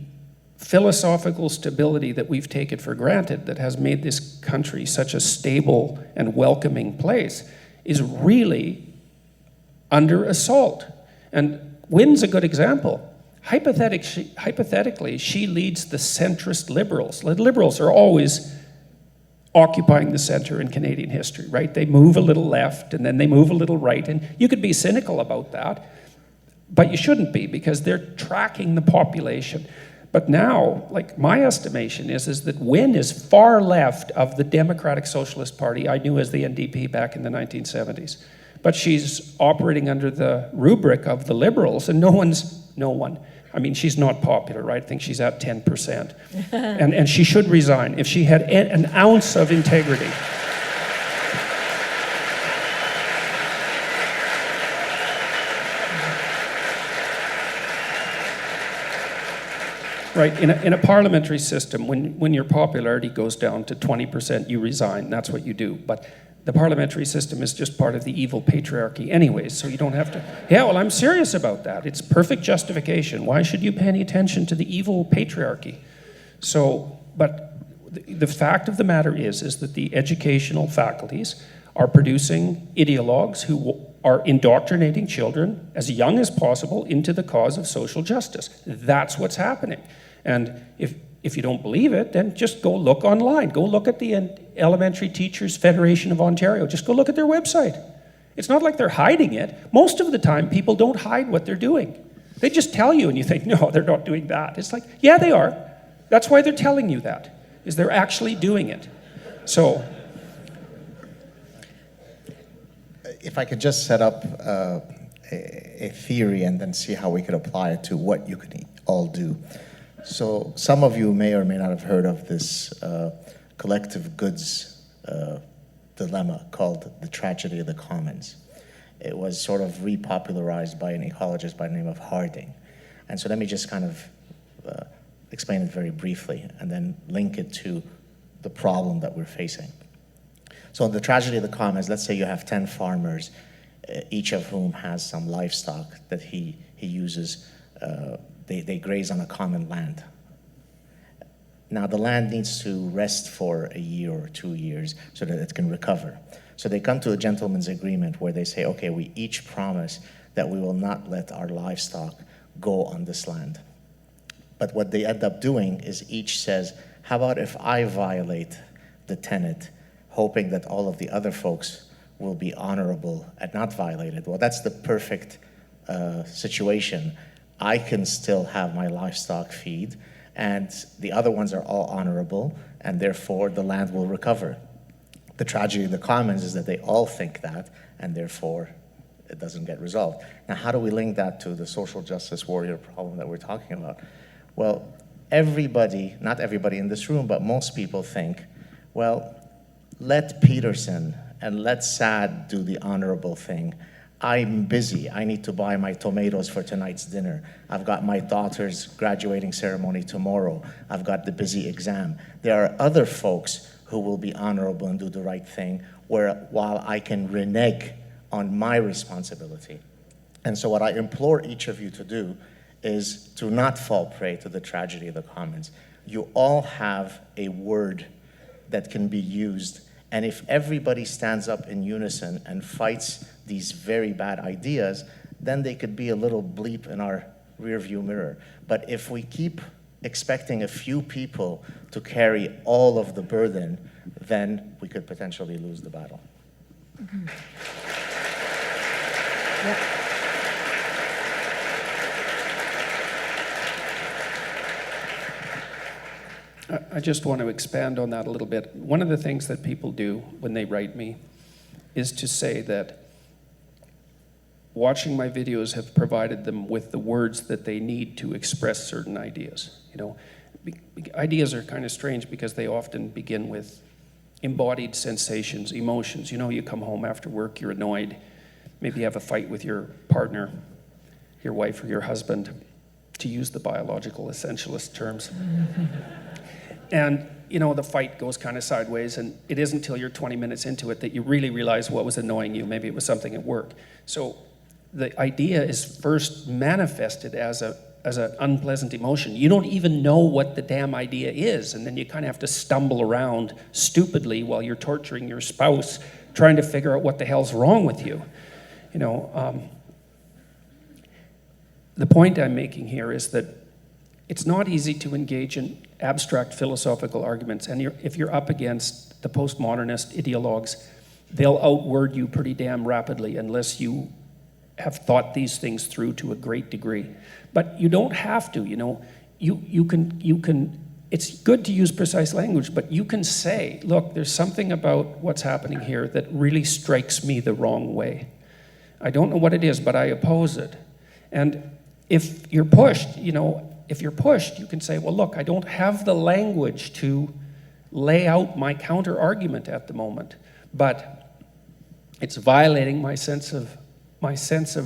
philosophical stability that we've taken for granted, that has made this country such a stable and welcoming place, is really under assault. And Wynn's a good example. Hypothetically, she leads the centrist Liberals. Liberals are always occupying the center in Canadian history, right? They move a little left and then they move a little right, and you could be cynical about that, but you shouldn't be, because they're tracking the population. But now, my estimation is that Wynn is far left of the Democratic Socialist Party I knew as the NDP back in the 1970s. But she's operating under the rubric of the Liberals, and no one. I mean, she's not popular, right? I think she's at 10%. and she should resign if she had an ounce of integrity. Right, in a parliamentary system, when your popularity goes down to 20%, you resign. That's what you do. But the parliamentary system is just part of the evil patriarchy anyways, so you don't have to... Yeah, well, I'm serious about that. It's perfect justification. Why should you pay any attention to the evil patriarchy? But the fact of the matter is that the educational faculties are producing ideologues who are indoctrinating children as young as possible into the cause of social justice. That's what's happening. And if you don't believe it, then just go look online. Go look at the Elementary Teachers Federation of Ontario. Just go look at their website. It's not like they're hiding it. Most of the time, people don't hide what they're doing. They just tell you, and you think, no, they're not doing that. It's like, yeah, they are. That's why they're telling you that, is they're actually doing it. So... If I could just set up a theory and then see how we could apply it to what you could all do. So some of you may or may not have heard of this collective goods dilemma called the tragedy of the commons. It was sort of repopularized by an ecologist by the name of Harding. And so let me just kind of explain it very briefly and then link it to the problem that we're facing. So in the tragedy of the commons, let's say you have 10 farmers, each of whom has some livestock that he uses. They graze on a common land. Now the land needs to rest for a year or 2 years so that it can recover. So they come to a gentleman's agreement where they say, okay, we each promise that we will not let our livestock go on this land. But what they end up doing is each says, how about if I violate the tenet hoping that all of the other folks will be honorable and not violated. Well, that's the perfect situation. I can still have my livestock feed, and the other ones are all honorable, and therefore the land will recover. The tragedy of the commons is that they all think that, and therefore it doesn't get resolved. Now, how do we link that to the social justice warrior problem that we're talking about? Well, everybody, not everybody in this room, but most people think, well, let Peterson and let SAAD do the honorable thing. I'm busy. I need to buy my tomatoes for tonight's dinner. I've got my daughter's graduating ceremony tomorrow. I've got the busy exam. There are other folks who will be honorable and do the right thing, while I can renege on my responsibility. And so what I implore each of you to do is to not fall prey to the tragedy of the commons. You all have a word that can be used, and if everybody stands up in unison and fights these very bad ideas, then they could be a little bleep in our rearview mirror. But if we keep expecting a few people to carry all of the burden, then we could potentially lose the battle. Mm-hmm. Yep. I just want to expand on that a little bit. One of the things that people do when they write me is to say that watching my videos have provided them with the words that they need to express certain ideas. You know, ideas are kind of strange because they often begin with embodied sensations, emotions. You know, you come home after work, you're annoyed, maybe you have a fight with your partner, your wife or your husband, to use the biological essentialist terms. And, you know, the fight goes kind of sideways, and it isn't until you're 20 minutes into it that you really realize what was annoying you. Maybe it was something at work. So the idea is first manifested as an unpleasant emotion. You don't even know what the damn idea is, and then you kind of have to stumble around stupidly while you're torturing your spouse, trying to figure out what the hell's wrong with you. You know, the point I'm making here is that it's not easy to engage in abstract philosophical arguments, and if you're up against the postmodernist ideologues, they'll outword you pretty damn rapidly unless you have thought these things through to a great degree. But you don't have to, you know. You can, it's good to use precise language, but you can say, look, there's something about what's happening here that really strikes me the wrong way. I don't know what it is, but I oppose it. And if you're pushed, you know, you can say, well, look, I don't have the language to lay out my counter argument at the moment, but it's violating my sense of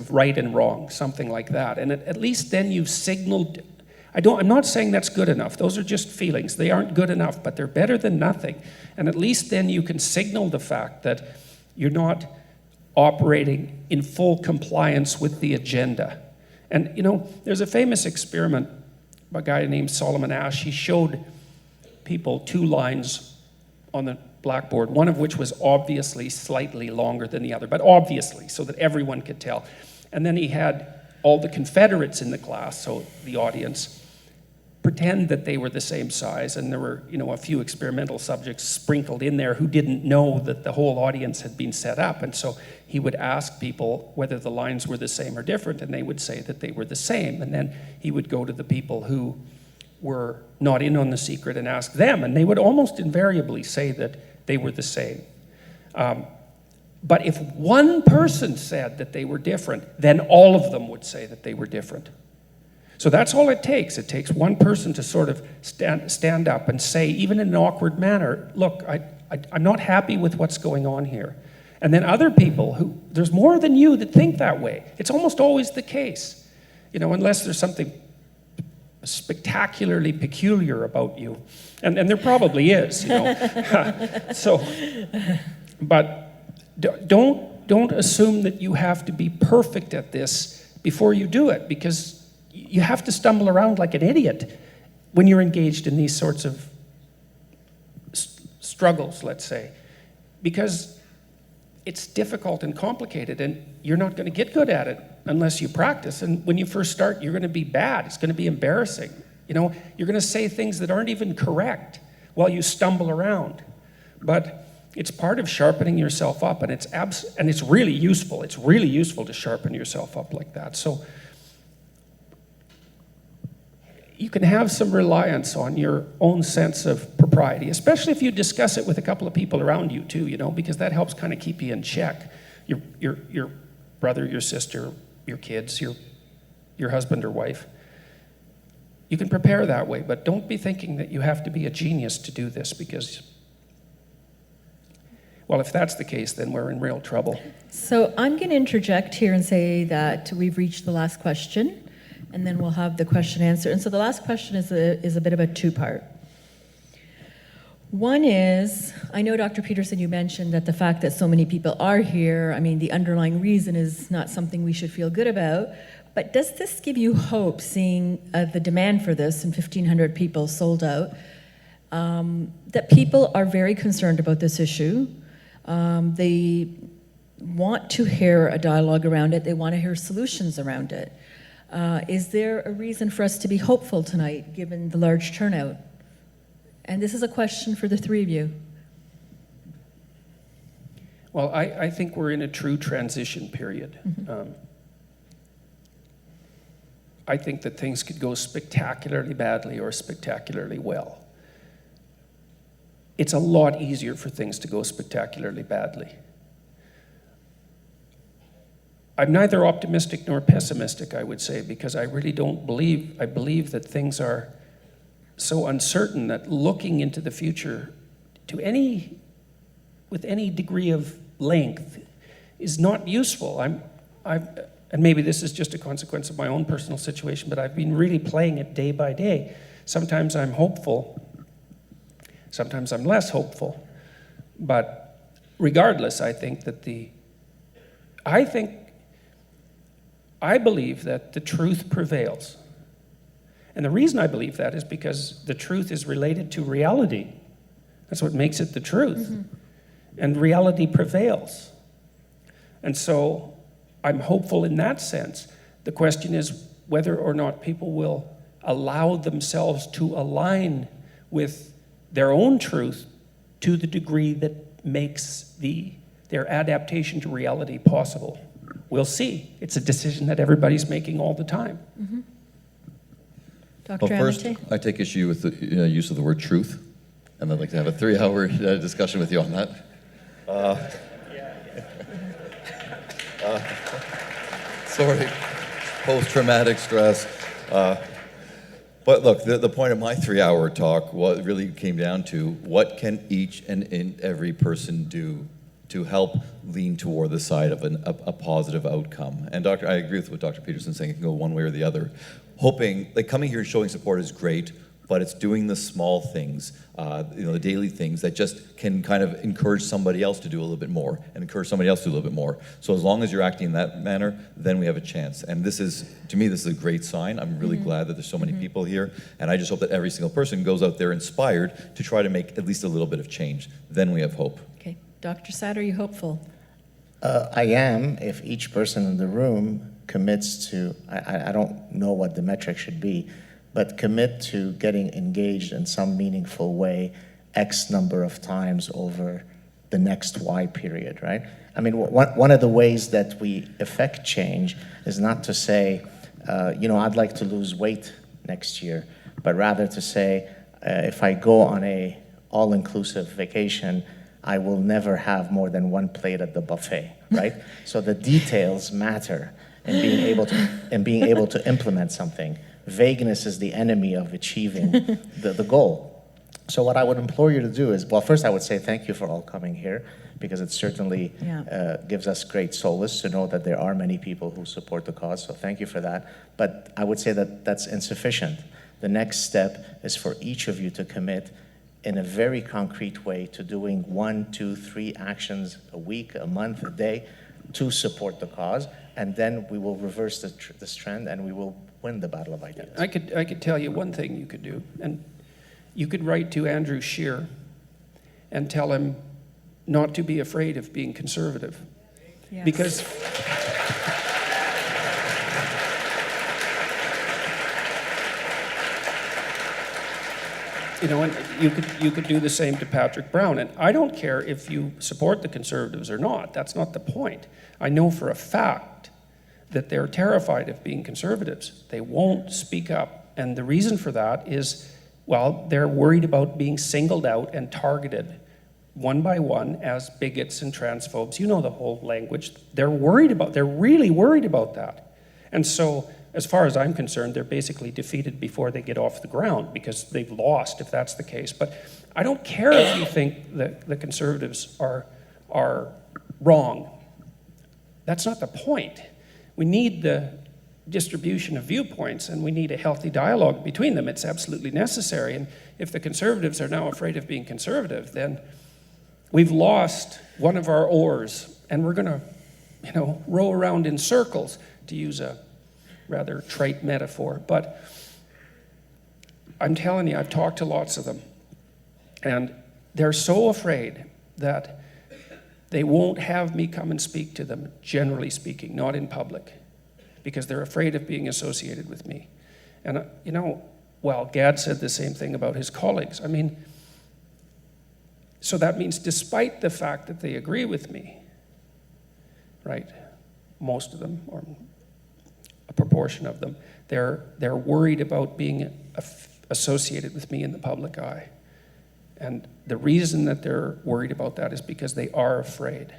right and wrong, something like that. And at least then you've signaled. I'm not saying that's good enough. Those are just feelings. They aren't good enough, but they're better than nothing. And at least then you can signal the fact that you're not operating in full compliance with the agenda. And, you know, there's a famous experiment by a guy named Solomon Asch. He showed people 2 lines on the blackboard, one of which was obviously slightly longer than the other, but obviously, so that everyone could tell. And then he had all the Confederates in the class, so the audience, pretend that they were the same size, and there were, you know, a few experimental subjects sprinkled in there who didn't know that the whole audience had been set up. And so he would ask people whether the lines were the same or different, and they would say that they were the same. And then he would go to the people who were not in on the secret and ask them, and they would almost invariably say that they were the same. But if one person said that they were different, then all of them would say that they were different. So that's all it takes. It takes one person to sort of stand up and say, even in an awkward manner, look, I'm not happy with what's going on here. And then other people who, there's more than you that think that way. It's almost always the case, you know, unless there's something spectacularly peculiar about you. And there probably is, you know. So, but don't assume that you have to be perfect at this before you do it, because you have to stumble around like an idiot when you're engaged in these sorts of struggles, let's say, because it's difficult and complicated, and you're not going to get good at it unless you practice. And when you first start, you're going to be bad. It's going to be embarrassing. You know, you're going to say things that aren't even correct while you stumble around. But It's part of sharpening yourself up, and it's really useful. It's really useful to sharpen yourself up like that. So you can have some reliance on your own sense of propriety, especially if you discuss it with a couple of people around you too, because that helps kind of keep you in check. Your brother, your sister, your kids, your husband or wife. You can prepare that way, but don't be thinking that you have to be a genius to do this, because, well, if that's the case, then we're in real trouble. So I'm going to interject here and say that we've reached the last question, and then we'll have the question answer. And so the last question is a bit of a two-part. One is, I know, Dr. Peterson, you mentioned that the fact that so many people are here, I mean, the underlying reason is not something we should feel good about, but does this give you hope, seeing the demand for this and 1,500 people sold out, that people are very concerned about this issue? They want to hear a dialogue around it. They want to hear solutions around it. Is there a reason for us to be hopeful tonight, given the large turnout? And this is a question for the three of you. Well, I think we're in a true transition period. Mm-hmm. I think that things could go spectacularly badly or spectacularly well. It's a lot easier for things to go spectacularly badly. I'm neither optimistic nor pessimistic, I would say, because I really don't believe, I believe that things are so uncertain that looking into the future with any degree of length is not useful. And maybe this is just a consequence of my own personal situation, but I've been really playing it day by day. Sometimes I'm hopeful, sometimes I'm less hopeful. But regardless, I believe that the truth prevails. And the reason I believe that is because the truth is related to reality. That's what makes it the truth. Mm-hmm. And reality prevails. And so I'm hopeful in that sense. The question is whether or not people will allow themselves to align with their own truth to the degree that makes their adaptation to reality possible. We'll see. It's a decision that everybody's making all the time. Mm-hmm. Dr. Well, first, Amitay? I take issue with the use of the word truth, and I'd like to have a 3-hour discussion with you on that. Sorry, post-traumatic stress. But look, the point of my 3-hour talk really came down to what can each and every person do to help lean toward the side of a positive outcome. And I agree with what Dr. Peterson saying, it can go one way or the other. Hoping, coming here and showing support is great, but it's doing the small things, the daily things that just can kind of encourage somebody else to do a little bit more and encourage somebody else to do a little bit more. So as long as you're acting in that manner, then we have a chance. And to me, this is a great sign. I'm really glad that there's so many people here. And I just hope that every single person goes out there inspired to try to make at least a little bit of change. Then we have hope. Okay. Dr. Saad, are you hopeful? I am, if each person in the room commits to, I don't know what the metric should be, but commit to getting engaged in some meaningful way X number of times over the next Y period, right? I mean, one of the ways that we affect change is not to say, I'd like to lose weight next year, but rather to say, if I go on a all-inclusive vacation, I will never have more than one plate at the buffet, right? So the details matter in being able to implement something. Vagueness is the enemy of achieving the goal. So what I would implore you to do is, well, first I would say thank you for all coming here, because it certainly gives us great solace to know that there are many people who support the cause, so thank you for that. But I would say that that's insufficient. The next step is for each of you to commit in a very concrete way to doing 1, 2, 3 actions a week, a month, a day to support the cause, and then we will reverse this trend and we will win the battle of ideas. I could tell you one thing you could do, and you could write to Andrew Scheer and tell him not to be afraid of being conservative. Yes. Because You know, and you could do the same to Patrick Brown. And I don't care if you support the Conservatives or not. That's not the point. I know for a fact that they're terrified of being Conservatives. They won't speak up. And the reason for that is, well, they're worried about being singled out and targeted one by one as bigots and transphobes. You know the whole language. They're really worried about that. And so, as far as I'm concerned, they're basically defeated before they get off the ground because they've lost, if that's the case. But I don't care if you think that the Conservatives are wrong. That's not the point. We need the distribution of viewpoints, and we need a healthy dialogue between them. It's absolutely necessary. And if the Conservatives are now afraid of being conservative, then we've lost one of our oars, and we're going to, row around in circles, to use a rather trite metaphor. But I'm telling you, I've talked to lots of them, and they're so afraid that they won't have me come and speak to them, generally speaking, not in public, because they're afraid of being associated with me. And, Gad said the same thing about his colleagues. I mean, so that means despite the fact that they agree with me, right, most of them, or a proportion of them, they're worried about being associated with me in the public eye. And the reason that they're worried about that is because they are afraid.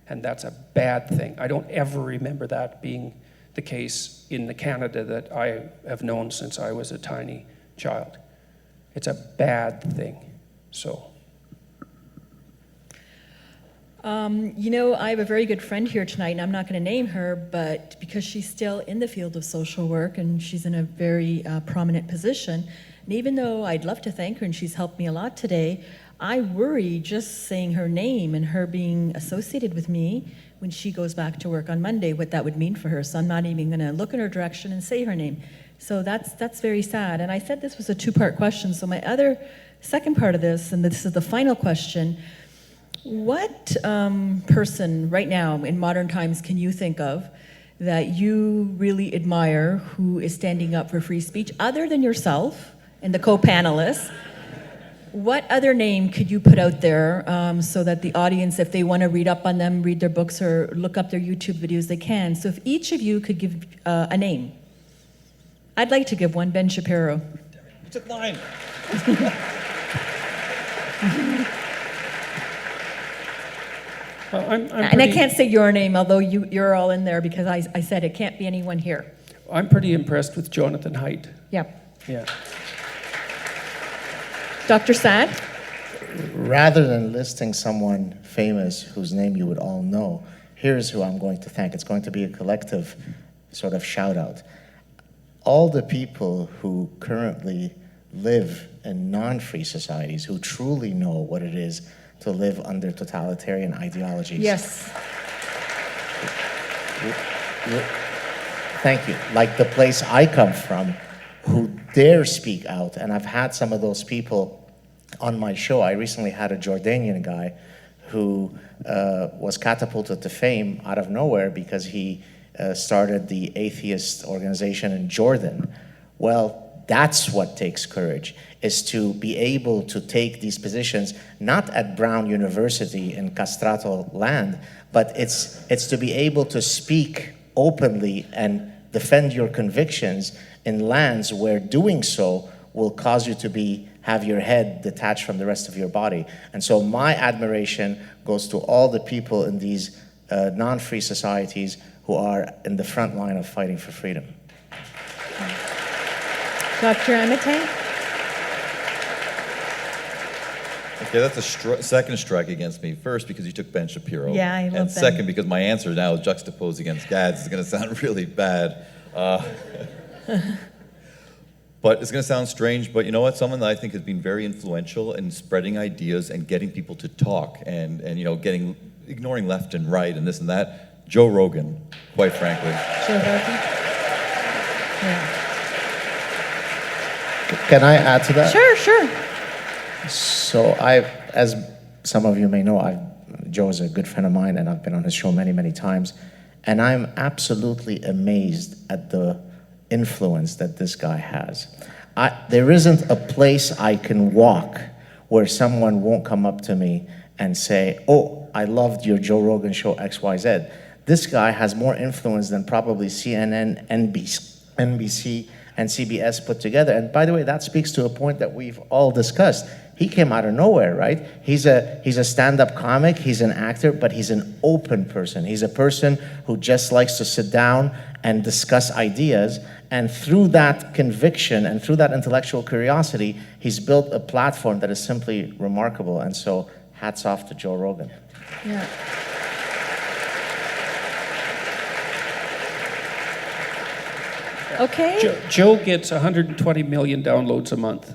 And that's a bad thing. I don't ever remember that being the case in the Canada that I have known since I was a tiny child. It's a bad thing. So. I have a very good friend here tonight, and I'm not going to name her, but because she's still in the field of social work and she's in a very prominent position, and even though I'd love to thank her and she's helped me a lot today, I worry just saying her name and her being associated with me when she goes back to work on Monday, what that would mean for her. So I'm not even going to look in her direction and say her name. So that's very sad. And I said this was a two-part question. So my second part of this, and this is the final question, what person right now in modern times can you think of that you really admire who is standing up for free speech, other than yourself and the co-panelists? What other name could you put out there so that the audience, if they want to read up on them, read their books, or look up their YouTube videos, they can? So if each of you could give a name. I'd like to give one, Ben Shapiro. You took mine. And I can't say your name, although you're all in there, because I said it can't be anyone here. I'm pretty impressed with Jonathan Haidt. Yeah. Yeah. Dr. Saad? Rather than listing someone famous whose name you would all know, here's who I'm going to thank. It's going to be a collective sort of shout out. All the people who currently live in non-free societies, who truly know what it is to live under totalitarian ideologies. Yes. Thank you. Like the place I come from, who dare speak out. And I've had some of those people on my show. I recently had a Jordanian guy who was catapulted to fame out of nowhere because he started the atheist organization in Jordan. Well, that's what takes courage, is to be able to take these positions, not at Brown University in Castrato land, but it's to be able to speak openly and defend your convictions in lands where doing so will cause you to have your head detached from the rest of your body. And so my admiration goes to all the people in these non-free societies who are in the front line of fighting for freedom. Dr. Amitay? Okay, that's a second strike against me. First, because you took Ben Shapiro. Yeah, I love And Ben. second, because my answer now is juxtaposed against Gad's. It's going to sound really bad. But it's going to sound strange, but you know what? Someone that I think has been very influential in spreading ideas and getting people to talk and ignoring left and right and this and that, Joe Rogan, quite frankly. Joe Rogan? Yeah. Can I add to that? Sure. So as some of you may know, Joe is a good friend of mine, and I've been on his show many, many times. And I'm absolutely amazed at the influence that this guy has. There isn't a place I can walk where someone won't come up to me and say, oh, I loved your Joe Rogan show XYZ. This guy has more influence than probably CNN, NBC, and CBS put together. And by the way, that speaks to a point that we've all discussed. He came out of nowhere, right? He's a stand-up comic, he's an actor, but he's an open person. He's a person who just likes to sit down and discuss ideas. And through that conviction and through that intellectual curiosity, he's built a platform that is simply remarkable. And so hats off to Joe Rogan. Yeah. Okay. Joe gets 120 million downloads a month,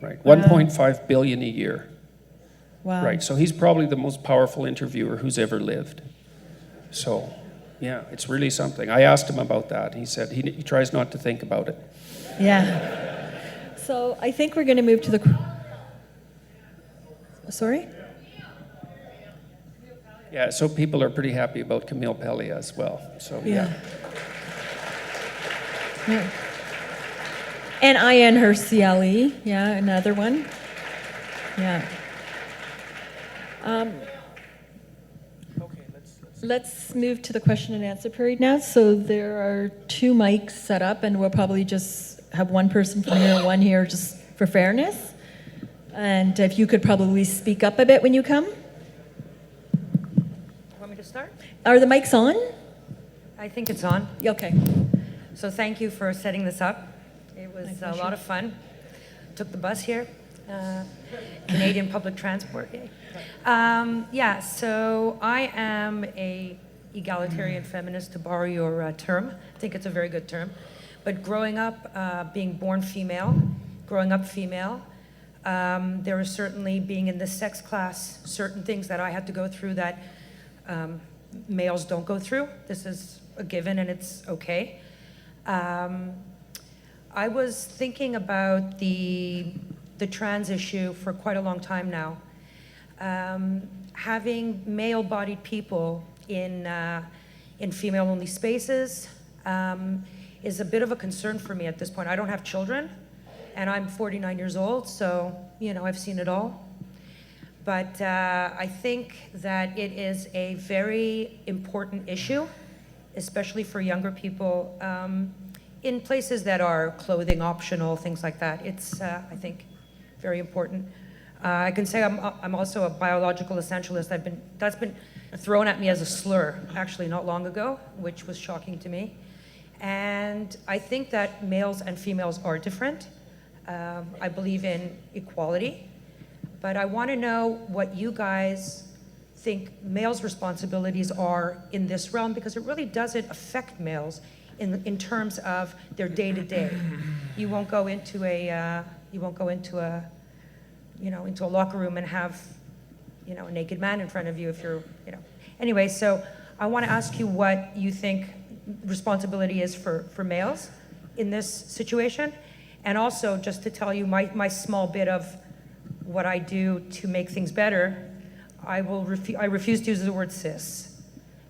right? 1.5 billion a year. Wow. Right, so he's probably the most powerful interviewer who's ever lived. So, yeah, it's really something. I asked him about that. He said he tries not to think about it. Yeah. So I think we're going to move to the... Sorry? Yeah, so people are pretty happy about Camille Paglia as well. So, yeah. Yeah. And Ian Herciali, yeah, another one. Yeah. Let's move to the question and answer period now. So there are 2 mics set up, and we'll probably just have one person from here and one here just for fairness. And if you could probably speak up a bit when you come. Want me to start? Are the mics on? I think it's on. Okay. So thank you for setting this up. It was a lot of fun. Took the bus here. Canadian public transport. Yeah, so I am a egalitarian feminist, to borrow your term. I think it's a very good term. But growing up, being born female, growing up female, there was certainly, being in this sex class, certain things that I had to go through that males don't go through. This is a given and it's okay. I was thinking about the trans issue for quite a long time now. Having male-bodied people in female-only spaces is a bit of a concern for me at this point. I don't have children, and I'm 49 years old, so, you know, I've seen it all. But I think that it is a very important issue, especially for younger people, in places that are clothing optional, things like that. It's, I think, very important. I can say I'm also a biological essentialist. That's been thrown at me as a slur, actually, not long ago, which was shocking to me. And I think that males and females are different. I believe in equality, but I want to know what you guys think males' responsibilities are in this realm, because it really doesn't affect males in terms of their day-to-day. You won't go into a into a locker room and have, you know, a naked man in front of you if you're, you know. Anyway, so I want to ask you what you think responsibility is for males in this situation, and also just to tell you my small bit of what I do to make things better. I refuse to use the word cis,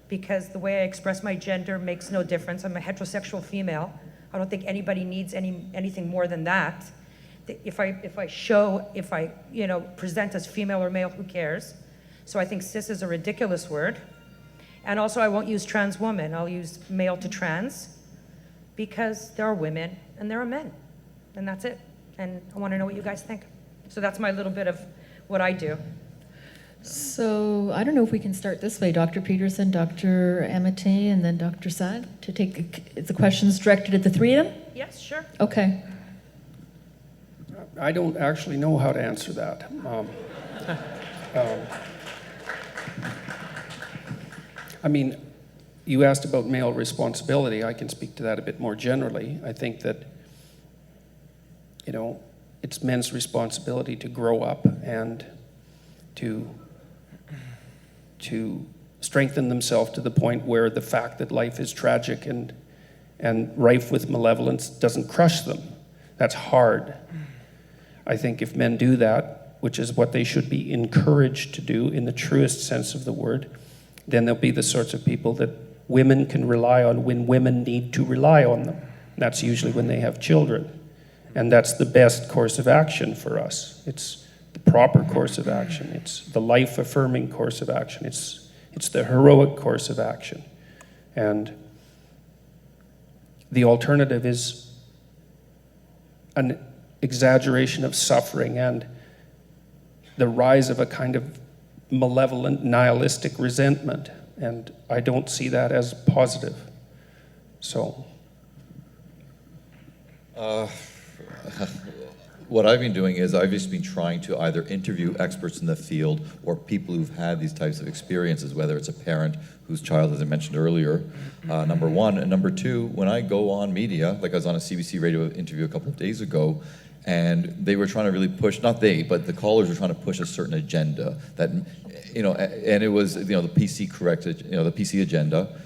because the way I express my gender makes no difference. I'm a heterosexual female. I don't think anybody needs anything more than that. If I present as female or male, who cares? So I think cis is a ridiculous word. And also, I won't use trans woman. I'll use male to trans, because there are women and there are men, and that's it. And I want to know what you guys think. So that's my little bit of what I do. So I don't know if we can start this way, Dr. Peterson, Dr. Amitay, and then Dr. Saad, to take the questions directed at the 3 of them? Yes, sure. Okay. I don't actually know how to answer that. I mean, you asked about male responsibility. I can speak to that a bit more generally. I think that, you know, it's men's responsibility to grow up and to strengthen themselves to the point where the fact that life is tragic and rife with malevolence doesn't crush them. That's hard. I think if men do that, which is what they should be encouraged to do in the truest sense of the word, then they'll be the sorts of people that women can rely on when women need to rely on them. That's usually when they have children. And that's the best course of action for us. It's the proper course of action. It's the life-affirming course of action. It's the heroic course of action. And the alternative is an exaggeration of suffering and the rise of a kind of malevolent, nihilistic resentment. And I don't see that as positive. So. What I've been doing is I've just been trying to either interview experts in the field or people who've had these types of experiences, whether it's a parent whose child, as I mentioned earlier, number one. And number two, when I go on media, like I was on a CBC radio interview a couple of days ago, and they were trying to really push, not they, but the callers were trying to push a certain agenda that, and it was, the PC the PC agenda.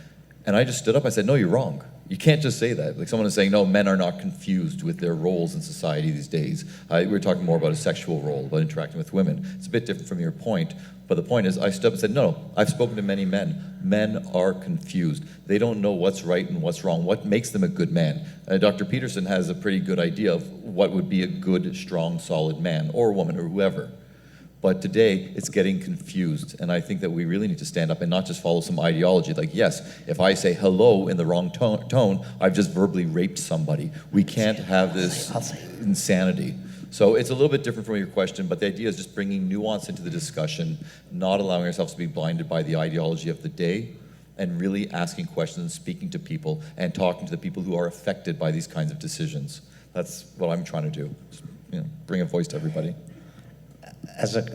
And I just stood up, I said, no, you're wrong. You can't just say that. Like someone is saying, no, men are not confused with their roles in society these days. We were talking more about a sexual role, about interacting with women. It's a bit different from your point, but the point is I stood up and said, no, I've spoken to many men. Men are confused. They don't know what's right and what's wrong, what makes them a good man. Dr. Peterson has a pretty good idea of what would be a good, strong, solid man or woman or whoever. But today, it's getting confused, and I think that we really need to stand up and not just follow some ideology. Like, yes, if I say hello in the wrong tone, I've just verbally raped somebody. We can't have this insanity. So it's a little bit different from your question, but the idea is just bringing nuance into the discussion, not allowing ourselves to be blinded by the ideology of the day, and really asking questions, speaking to people, and talking to the people who are affected by these kinds of decisions. That's what I'm trying to do, just, bring a voice to everybody.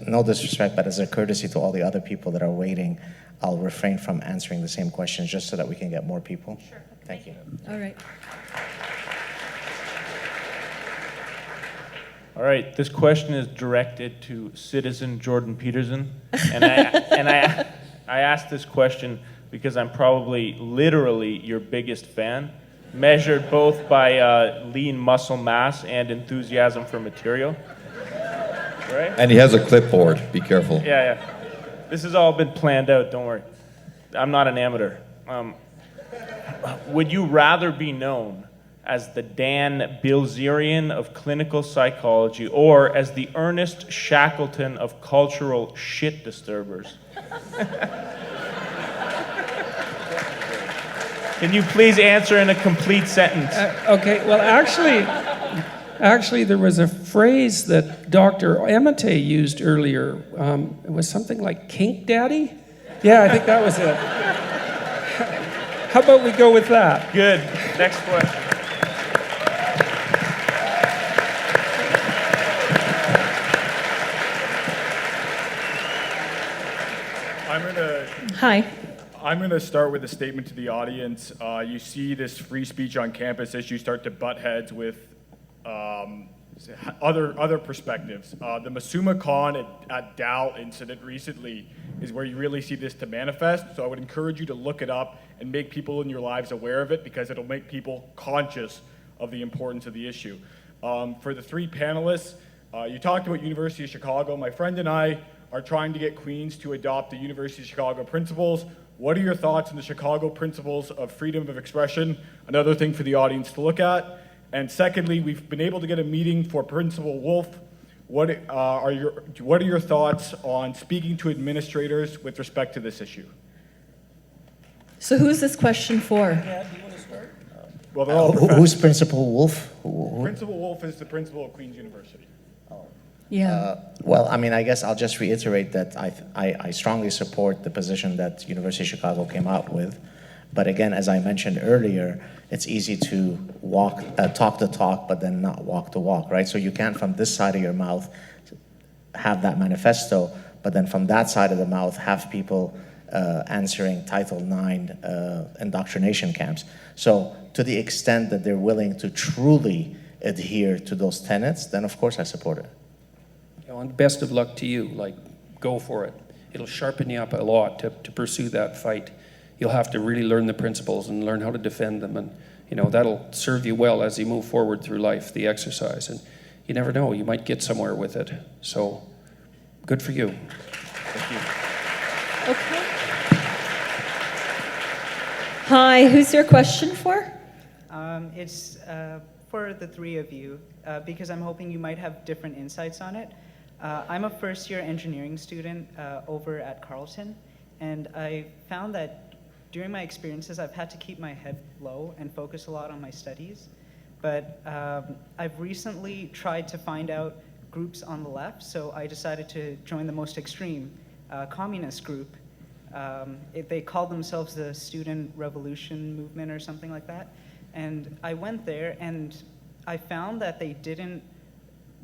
No disrespect, but as a courtesy to all the other people that are waiting, I'll refrain from answering the same questions just so that we can get more people. Sure. Thank you. All right. All right, this question is directed to citizen Jordan Peterson. And I asked this question because I'm probably literally your biggest fan, measured both by lean muscle mass and enthusiasm for material. Right? And he has a clipboard, be careful. Yeah. This has all been planned out, don't worry. I'm not an amateur. Would you rather be known as the Dan Bilzerian of clinical psychology or as the Ernest Shackleton of cultural shit disturbers? Can you please answer in a complete sentence? Okay, well, actually, there was a phrase that Dr. Amitay used earlier. It was something like kink daddy? Yeah, I think that was it. How about we go with that? Good. Next question. Hi. I'm going to start with a statement to the audience. You see this free speech on campus as you start to butt heads with other perspectives. The Masuma Khan at Dow incident recently is where you really see this to manifest. So I would encourage you to look it up and make people in your lives aware of it, because it'll make people conscious of the importance of the issue. For the three panelists, you talked about University of Chicago. My friend and I are trying to get Queens to adopt the University of Chicago principles. What are your thoughts on the Chicago principles of freedom of expression? Another thing for the audience to look at. And secondly, we've been able to get a meeting for Principal Wolf. What are your thoughts on speaking to administrators with respect to this issue? So who's this question for? Yeah, do you want to start? Well, they're all Who's Principal Wolf? Principal Wolf is the principal of Queen's University. Yeah. Well, I mean, I guess I'll just reiterate that I strongly support the position that University of Chicago came out with. But again, as I mentioned earlier, it's easy to talk the talk, but then not walk the walk, right? So you can't, from this side of your mouth, have that manifesto, but then from that side of the mouth, have people answering Title IX indoctrination camps. So to the extent that they're willing to truly adhere to those tenets, then of course I support it. And best of luck to you. Like, go for it. It'll sharpen you up a lot to pursue that fight. You'll have to really learn the principles and learn how to defend them, and that'll serve you well as you move forward through life, the exercise. And you never know, you might get somewhere with it. So, good for you. Thank you. Okay. Hi, who's your question for? It's for the three of you, because I'm hoping you might have different insights on it. I'm a first-year engineering student over at Carleton, and I found that during my experiences, I've had to keep my head low and focus a lot on my studies. But I've recently tried to find out groups on the left, so I decided to join the most extreme communist group. They called themselves the Student Revolution Movement or something like that. And I went there and I found that they didn't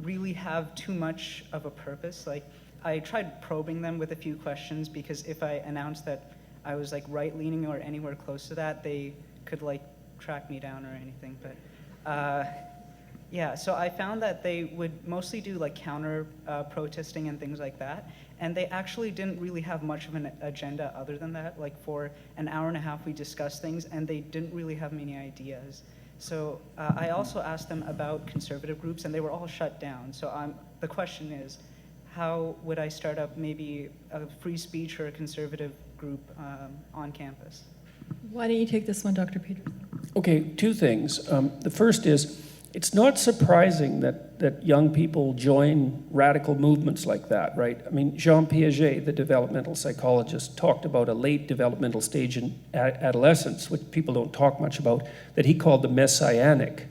really have too much of a purpose. Like, I tried probing them with a few questions, because if I announced that I was like right-leaning or anywhere close to that, they could like track me down or anything. But yeah, so I found that they would mostly do like counter protesting and things like that. And they actually didn't really have much of an agenda other than that. Like, for an hour and a half, we discussed things, and they didn't really have many ideas. So I also asked them about conservative groups, and they were all shut down. So the question is, how would I start up maybe a free speech or a conservative group on campus? Why don't you take this one, Dr. Peterson? Okay, two things. The first is, it's not surprising that young people join radical movements like that, right? I mean, Jean Piaget, the developmental psychologist, talked about a late developmental stage in adolescence, which people don't talk much about, that he called the messianic.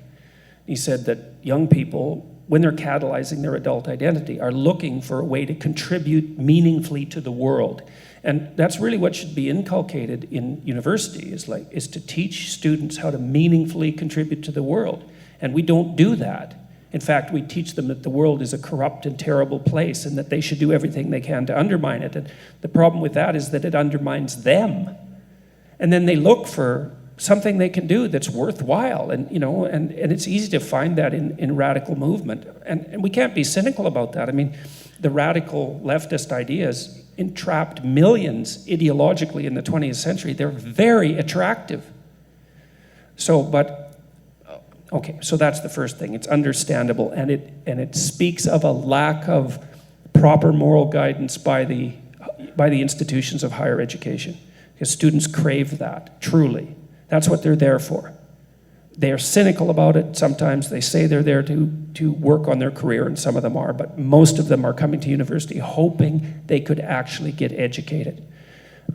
He said that young people, when they're catalyzing their adult identity, are looking for a way to contribute meaningfully to the world. And that's really what should be inculcated in university, is to teach students how to meaningfully contribute to the world. And we don't do that. In fact, we teach them that the world is a corrupt and terrible place and that they should do everything they can to undermine it. And the problem with that is that it undermines them. And then they look for something they can do that's worthwhile. And, you know, and it's easy to find that in radical movement. And we can't be cynical about that. I mean, the radical leftist ideas entrapped millions ideologically in the 20th century. They're very attractive. Okay, so that's the first thing. It's understandable, and it speaks of a lack of proper moral guidance by the institutions of higher education, because students crave that, truly. That's what they're there for. They are cynical about it. Sometimes they say they're there to work on their career, and some of them are, but most of them are coming to university hoping they could actually get educated.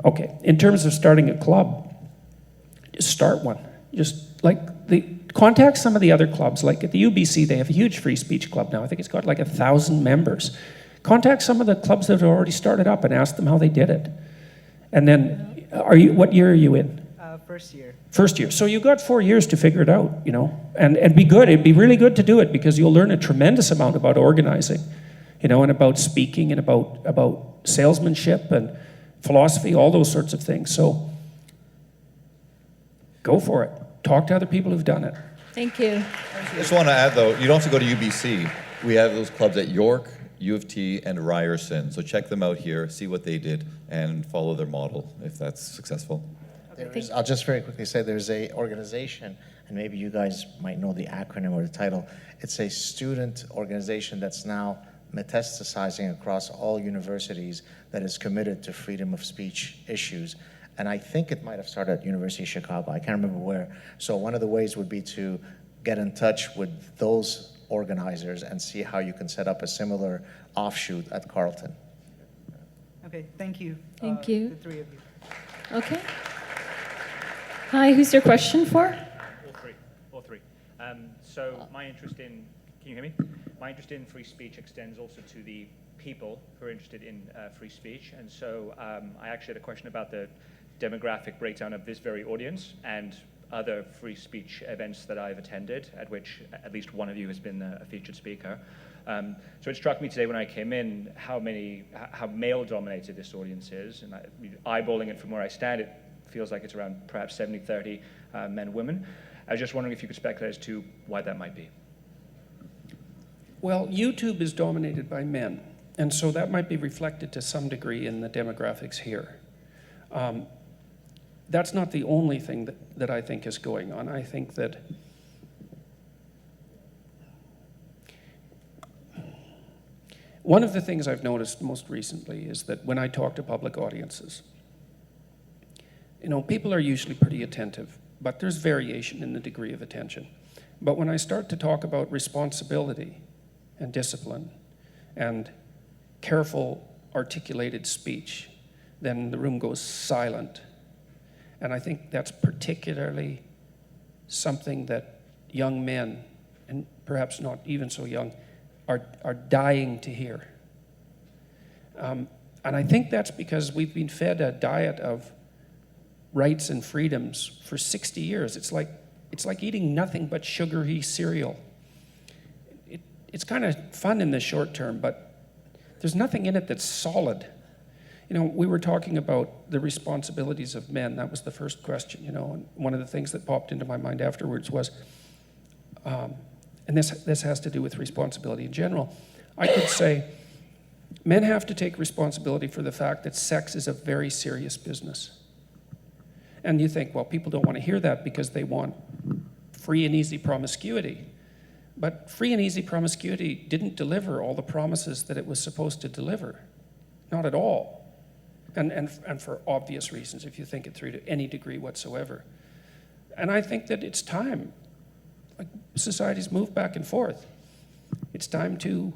Okay, in terms of starting a club, just start one. Just contact some of the other clubs. Like at the UBC, they have a huge free speech club now. I think it's got like 1,000 members. Contact some of the clubs that have already started up and ask them how they did it. And then, what year are you in? First year. First year. So you got 4 years to figure it out, you know, and be good. It'd be really good to do it, because you'll learn a tremendous amount about organizing, you know, and about speaking and about salesmanship and philosophy, all those sorts of things. So go for it. Talk to other people who've done it. Thank you. I just want to add, though, you don't have to go to UBC. We have those clubs at York, U of T, and Ryerson. So check them out here, see what they did, and follow their model if that's successful. I'll just very quickly say there's a organization, and maybe you guys might know the acronym or the title. It's a student organization that's now metastasizing across all universities, that is committed to freedom of speech issues. And I think it might have started at University of Chicago. I can't remember where. So one of the ways would be to get in touch with those organizers and see how you can set up a similar offshoot at Carleton. Okay, thank you. Thank you. The three of you. Okay. Hi, who's your question for? All three. So my interest in, can you hear me? My interest in free speech extends also to the people who are interested in free speech. And so I actually had a question about the demographic breakdown of this very audience and other free speech events that I've attended, at which at least one of you has been a featured speaker. So it struck me today when I came in how male-dominated this audience is, and eyeballing it from where I stand, it feels like it's around perhaps 70-30 men, women. I was just wondering if you could speculate as to why that might be. Well, YouTube is dominated by men, and so that might be reflected to some degree in the demographics here. That's not the only thing that I think is going on. I think that one of the things I've noticed most recently is that when I talk to public audiences, you know, people are usually pretty attentive, but there's variation in the degree of attention. But when I start to talk about responsibility and discipline and careful, articulated speech, then the room goes silent. And I think that's particularly something that young men, and perhaps not even so young, are dying to hear. And I think that's because we've been fed a diet of rights and freedoms for 60 years. It's like eating nothing but sugary cereal. It's kind of fun in the short term, but there's nothing in it that's solid. You know, we were talking about the responsibilities of men. That was the first question, you know, and one of the things that popped into my mind afterwards was, and this has to do with responsibility in general, I could say men have to take responsibility for the fact that sex is a very serious business. And you think, well, people don't want to hear that because they want free and easy promiscuity. But free and easy promiscuity didn't deliver all the promises that it was supposed to deliver. Not at all. And for obvious reasons, if you think it through to any degree whatsoever. And I think that it's time. Like, society's moved back and forth. It's time to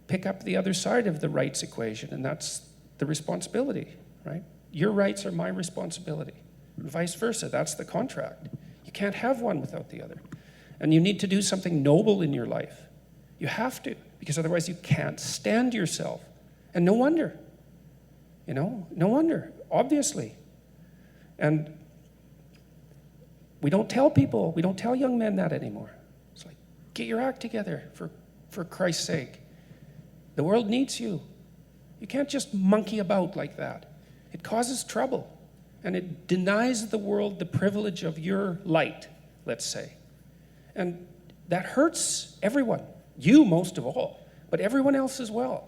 pick up the other side of the rights equation, and that's the responsibility, right? Your rights are my responsibility, and vice versa. That's the contract. You can't have one without the other. And you need to do something noble in your life. You have to, because otherwise you can't stand yourself. And no wonder. You know, no wonder, obviously. And we don't tell people, we don't tell young men that anymore. It's like, get your act together, for Christ's sake. The world needs you. You can't just monkey about like that. It causes trouble. And it denies the world the privilege of your light, let's say. And that hurts everyone. You most of all, but everyone else as well.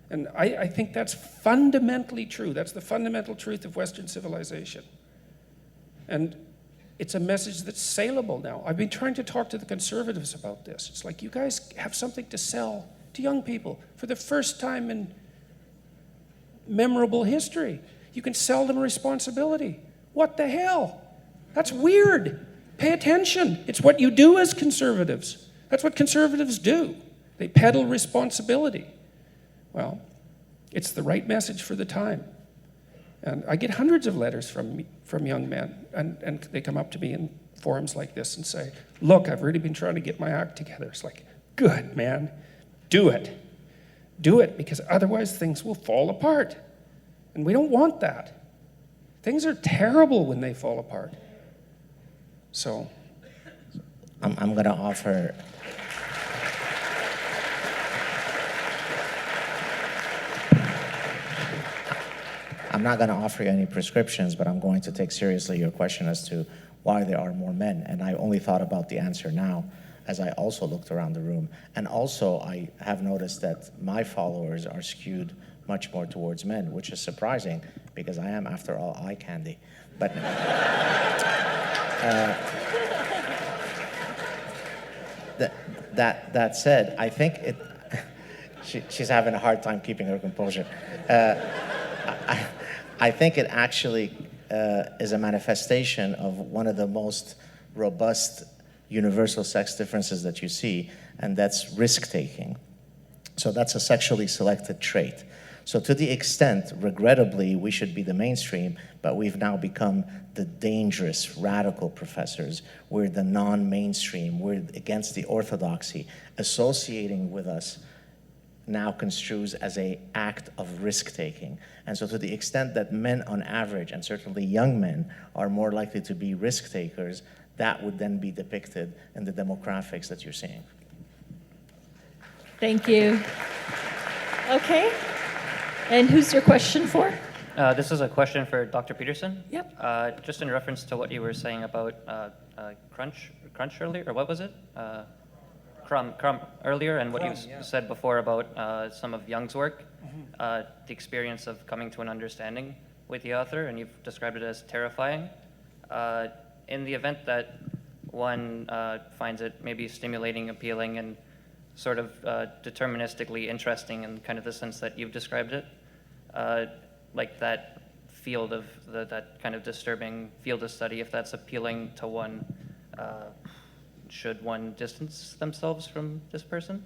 And I think that's fundamentally true. That's the fundamental truth of Western civilization. And it's a message that's saleable now. I've been trying to talk to the conservatives about this. It's like, you guys have something to sell to young people for the first time in memorable history. You can sell them responsibility. What the hell? That's weird. Pay attention. It's what you do as conservatives. That's what conservatives do. They peddle responsibility. Well, it's the right message for the time. And I get hundreds of letters from young men, and they come up to me in forums like this and say, look, I've really been trying to get my act together. It's like, good, man. Do it. Do it, because otherwise things will fall apart. And we don't want that. Things are terrible when they fall apart. So I'm going to offer... I'm not going to offer you any prescriptions, but I'm going to take seriously your question as to why there are more men. And I only thought about the answer now as I also looked around the room. And also, I have noticed that my followers are skewed much more towards men, which is surprising because I am, after all, eye candy. But that said, I think it... she's having a hard time keeping her composure. I think it actually is a manifestation of one of the most robust universal sex differences that you see, and that's risk-taking. So that's a sexually selected trait. So to the extent, regrettably, we should be the mainstream, but we've now become the dangerous, radical professors. We're the non-mainstream. We're against the orthodoxy. Associating with us now construes as an act of risk-taking. And so to the extent that men on average, and certainly young men, are more likely to be risk-takers, that would then be depicted in the demographics that you're seeing. Thank you. Okay. And who's your question for? This is a question for Dr. Peterson. Yep. Just in reference to what you were saying about crunch earlier, or what was it? Crumb earlier, and what you said before about some of Jung's work, the experience of coming to an understanding with the author, and you've described it as terrifying. In the event that one finds it maybe stimulating, appealing, and sort of deterministically interesting in kind of the sense that you've described it, like that field of that kind of disturbing field of study, if that's appealing to one, should one distance themselves from this person?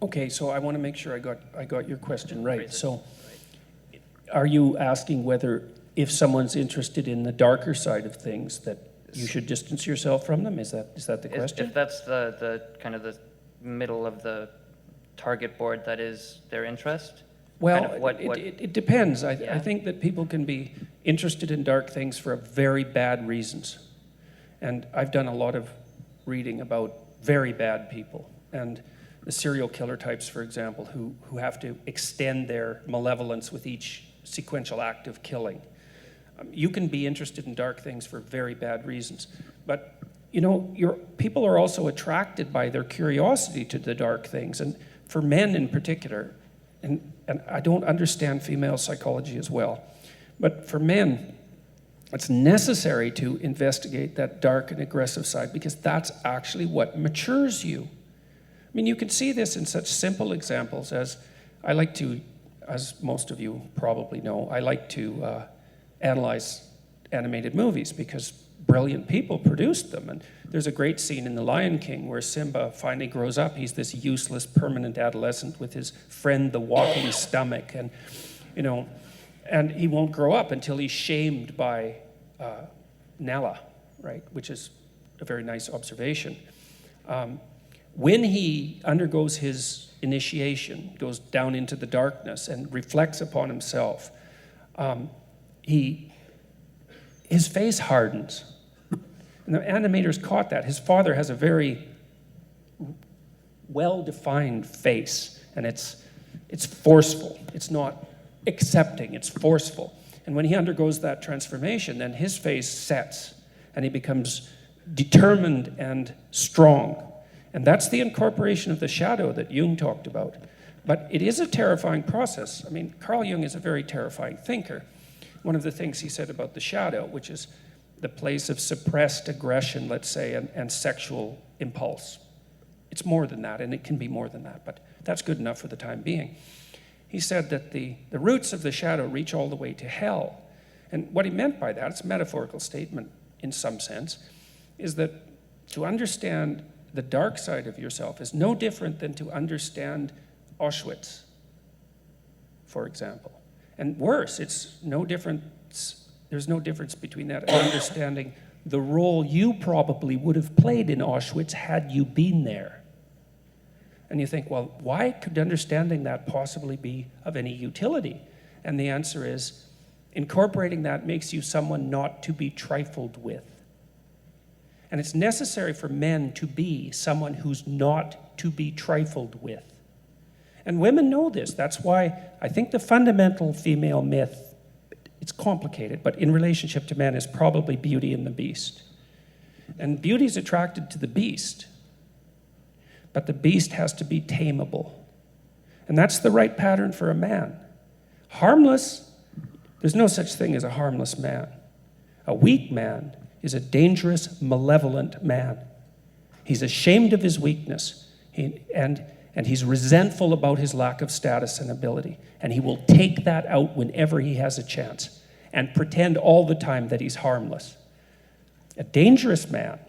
Okay, so I want to make sure I got your question right. So are you asking whether if someone's interested in the darker side of things that you should distance yourself from them? Is that the question? If that's the kind of the middle of the target board that is their interest? Well, kind of it depends. I think that people can be interested in dark things for very bad reasons. And I've done a lot of reading about very bad people and the serial killer types, for example, who have to extend their malevolence with each sequential act of killing. You can be interested in dark things for very bad reasons. But, you know, people are also attracted by their curiosity to the dark things. And for men in particular, and I don't understand female psychology as well, but for men, it's necessary to investigate that dark and aggressive side because that's actually what matures you. I mean, you can see this in such simple examples as I like to, as most of you probably know, I like to analyze animated movies because brilliant people produced them. And there's a great scene in The Lion King where Simba finally grows up. He's this useless, permanent adolescent with his friend, the walking stomach. And, you know, and he won't grow up until he's shamed by Nala, right? Which is a very nice observation. When he undergoes his initiation, goes down into the darkness and reflects upon himself, his face hardens. And the animators caught that. His father has a very well-defined face, and it's forceful. It's not accepting, it's forceful. And when he undergoes that transformation, then his face sets, and he becomes determined and strong. And that's the incorporation of the shadow that Jung talked about. But it is a terrifying process. I mean, Carl Jung is a very terrifying thinker. One of the things he said about the shadow, which is the place of suppressed aggression, let's say, and sexual impulse. It's more than that, and it can be more than that, but that's good enough for the time being. He said that the roots of the shadow reach all the way to hell. And what he meant by that, it's a metaphorical statement in some sense, is that to understand the dark side of yourself is no different than to understand Auschwitz, for example. And worse, there's no difference between that and understanding the role you probably would have played in Auschwitz had you been there. And you think, well, why could understanding that possibly be of any utility? And the answer is, incorporating that makes you someone not to be trifled with. And it's necessary for men to be someone who's not to be trifled with. And women know this. That's why I think the fundamental female myth, it's complicated, but in relationship to men is probably Beauty and the Beast. And Beauty is attracted to the beast, but the beast has to be tameable. And that's the right pattern for a man. Harmless, there's no such thing as a harmless man. A weak man is a dangerous, malevolent man. He's ashamed of his weakness, and he's resentful about his lack of status and ability. And he will take that out whenever he has a chance and pretend all the time that he's harmless. A dangerous man,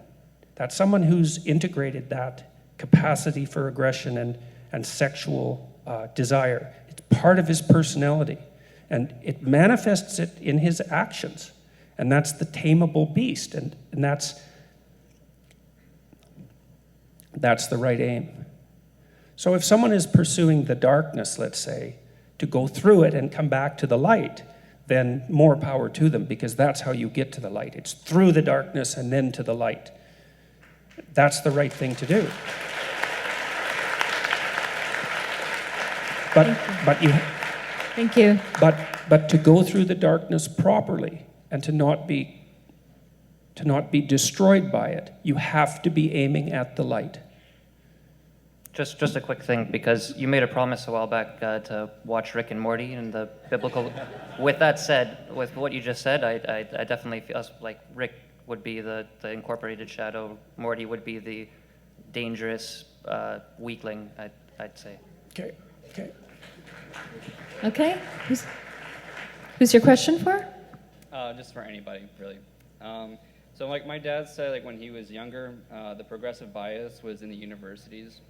that's someone who's integrated that capacity for aggression and sexual desire. It's part of his personality, and it manifests it in his actions. And that's the tameable beast, and that's the right aim. So if someone is pursuing the darkness, let's say, to go through it and come back to the light, then more power to them, because that's how you get to the light. It's through the darkness and then to the light. That's the right thing to do. Thank you. But to go through the darkness properly and to not be destroyed by it, you have to be aiming at the light. Just a quick thing, because you made a promise a while back to watch Rick and Morty and the biblical. With that said, with what you just said, I definitely feel like Rick would be the incorporated shadow, Morty would be the dangerous weakling, I'd say. Okay. Who's your question for? Just for anybody, really. So like my dad said, like when he was younger, the progressive bias was in the universities,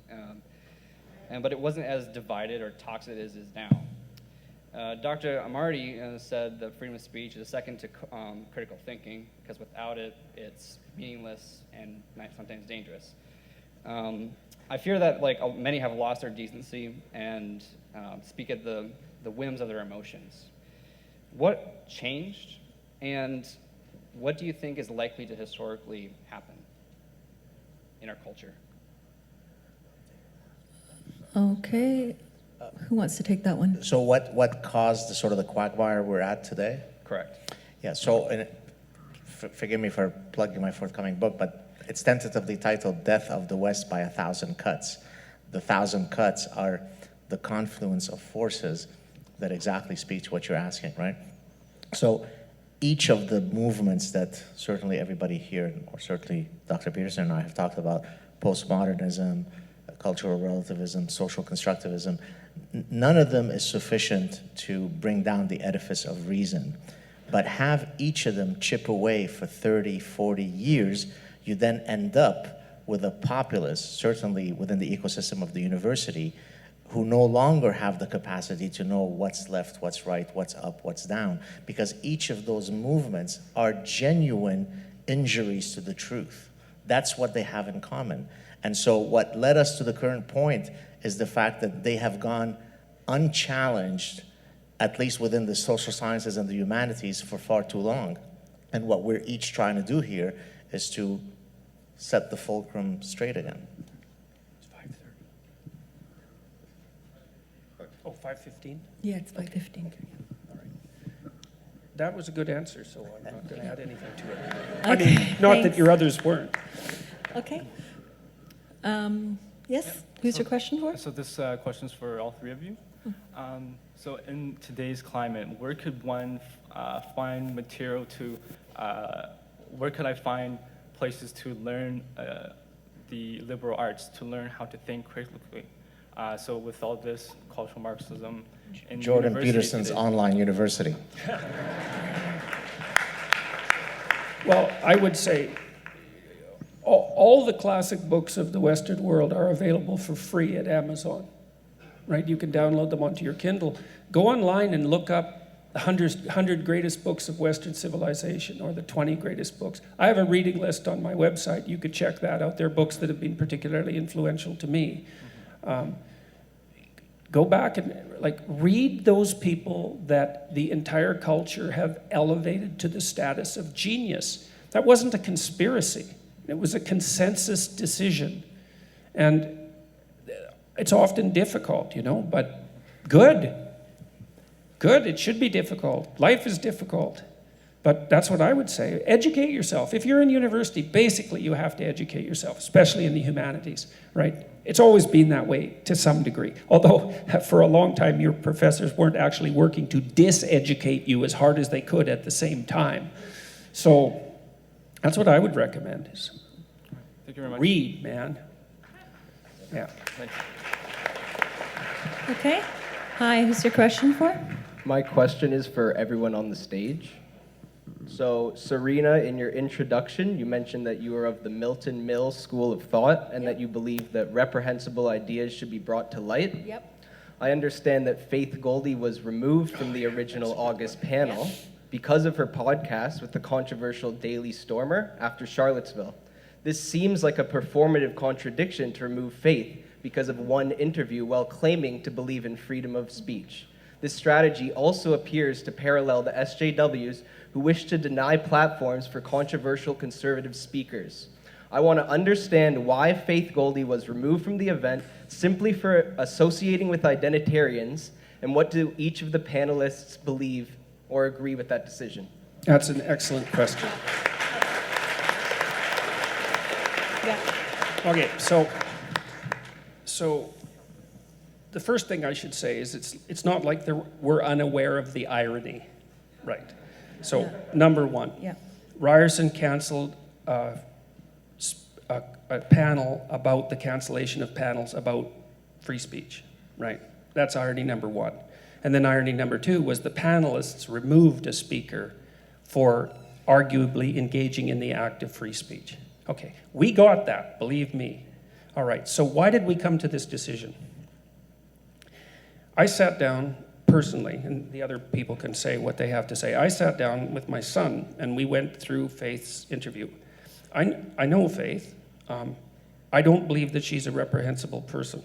but it wasn't as divided or toxic as it is now. Dr. Amarty said that freedom of speech is second to critical thinking, because without it, it's meaningless and sometimes dangerous. I fear that like many have lost their decency and speak at the whims of their emotions. What changed, and what do you think is likely to historically happen in our culture? Okay, who wants to take that one? So what caused the sort of the quagmire we're at today? Correct. Yeah, so and forgive me for plugging my forthcoming book, but it's tentatively titled Death of the West by 1,000 Cuts. The 1,000 cuts are the confluence of forces that exactly speak to what you're asking, right? So each of the movements that certainly everybody here, or certainly Dr. Peterson and I have talked about, postmodernism, cultural relativism, social constructivism, none of them is sufficient to bring down the edifice of reason. But have each of them chip away for 30, 40 years, you then end up with a populace, certainly within the ecosystem of the university, who no longer have the capacity to know what's left, what's right, what's up, what's down, because each of those movements are genuine injuries to the truth. That's what they have in common. And so what led us to the current point is the fact that they have gone unchallenged, at least within the social sciences and the humanities, for far too long. And what we're each trying to do here is to set the fulcrum straight again. It's 5:30. Oh, 5:15? Yeah, it's 5:15. All right. That was a good answer, so I'm not going to add anything to it. Okay, I mean, not thanks. that your others weren't. Okay. Yes, who's your question for? So this question's for all three of you. So in today's climate, where could one find material to, where could I find places to learn the liberal arts, to learn how to think critically? So with all this cultural Marxism in Jordan university Peterson's today. online university. Well, I would say all the classic books of the Western world are available for free at Amazon, right? You can download them onto your Kindle. Go online and look up the 100 greatest books of Western civilization, or the 20 greatest books. I have a reading list on my website. You could check that out. There are books that have been particularly influential to me. Go back and read those people that the entire culture have elevated to the status of genius. That wasn't a conspiracy. It was a consensus decision. And it's often difficult, but good. Good, it should be difficult. Life is difficult. But that's what I would say. Educate yourself. If you're in university, basically you have to educate yourself, especially in the humanities, right? It's always been that way to some degree. Although for a long time your professors weren't actually working to diseducate you as hard as they could at the same time. So that's what I would recommend is Thank you very much. read, man. Yeah. Thanks. Okay. Hi, who's your question for? My question is for everyone on the stage. So, Sarina, in your introduction, you mentioned that you are of the Milton Mills school of thought and that you believe that reprehensible ideas should be brought to light. Yep. I understand that Faith Goldie was removed from the original August panel because of her podcast with the controversial Daily Stormer after Charlottesville. This seems like a performative contradiction to remove Faith because of one interview while claiming to believe in freedom of speech. This strategy also appears to parallel the SJWs who wish to deny platforms for controversial conservative speakers. I want to understand why Faith Goldie was removed from the event simply for associating with identitarians, and what do each of the panelists believe or agree with that decision? That's an excellent question. Yeah. Okay, so the first thing I should say is it's not like we're unaware of the irony, right? So number one, Ryerson canceled a panel about the cancellation of panels about free speech, right? That's irony number one. And then irony number two was the panelists removed a speaker for arguably engaging in the act of free speech. Okay, we got that, believe me. All right, so why did we come to this decision? I sat down personally, and the other people can say what they have to say. I sat down with my son, and we went through Faith's interview. I know Faith. I don't believe that she's a reprehensible person.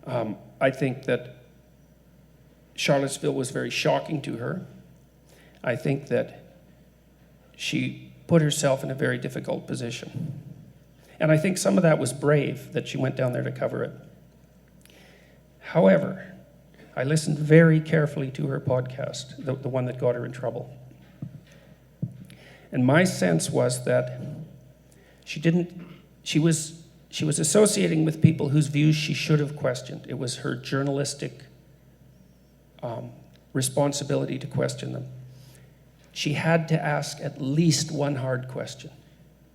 I think that Charlottesville was very shocking to her. I think that she put herself in a very difficult position. And I think some of that was brave, that she went down there to cover it. However, I listened very carefully to her podcast, the one that got her in trouble. And my sense was that she was associating with people whose views she should have questioned. It was her journalistic responsibility to question them. She had to ask at least one hard question.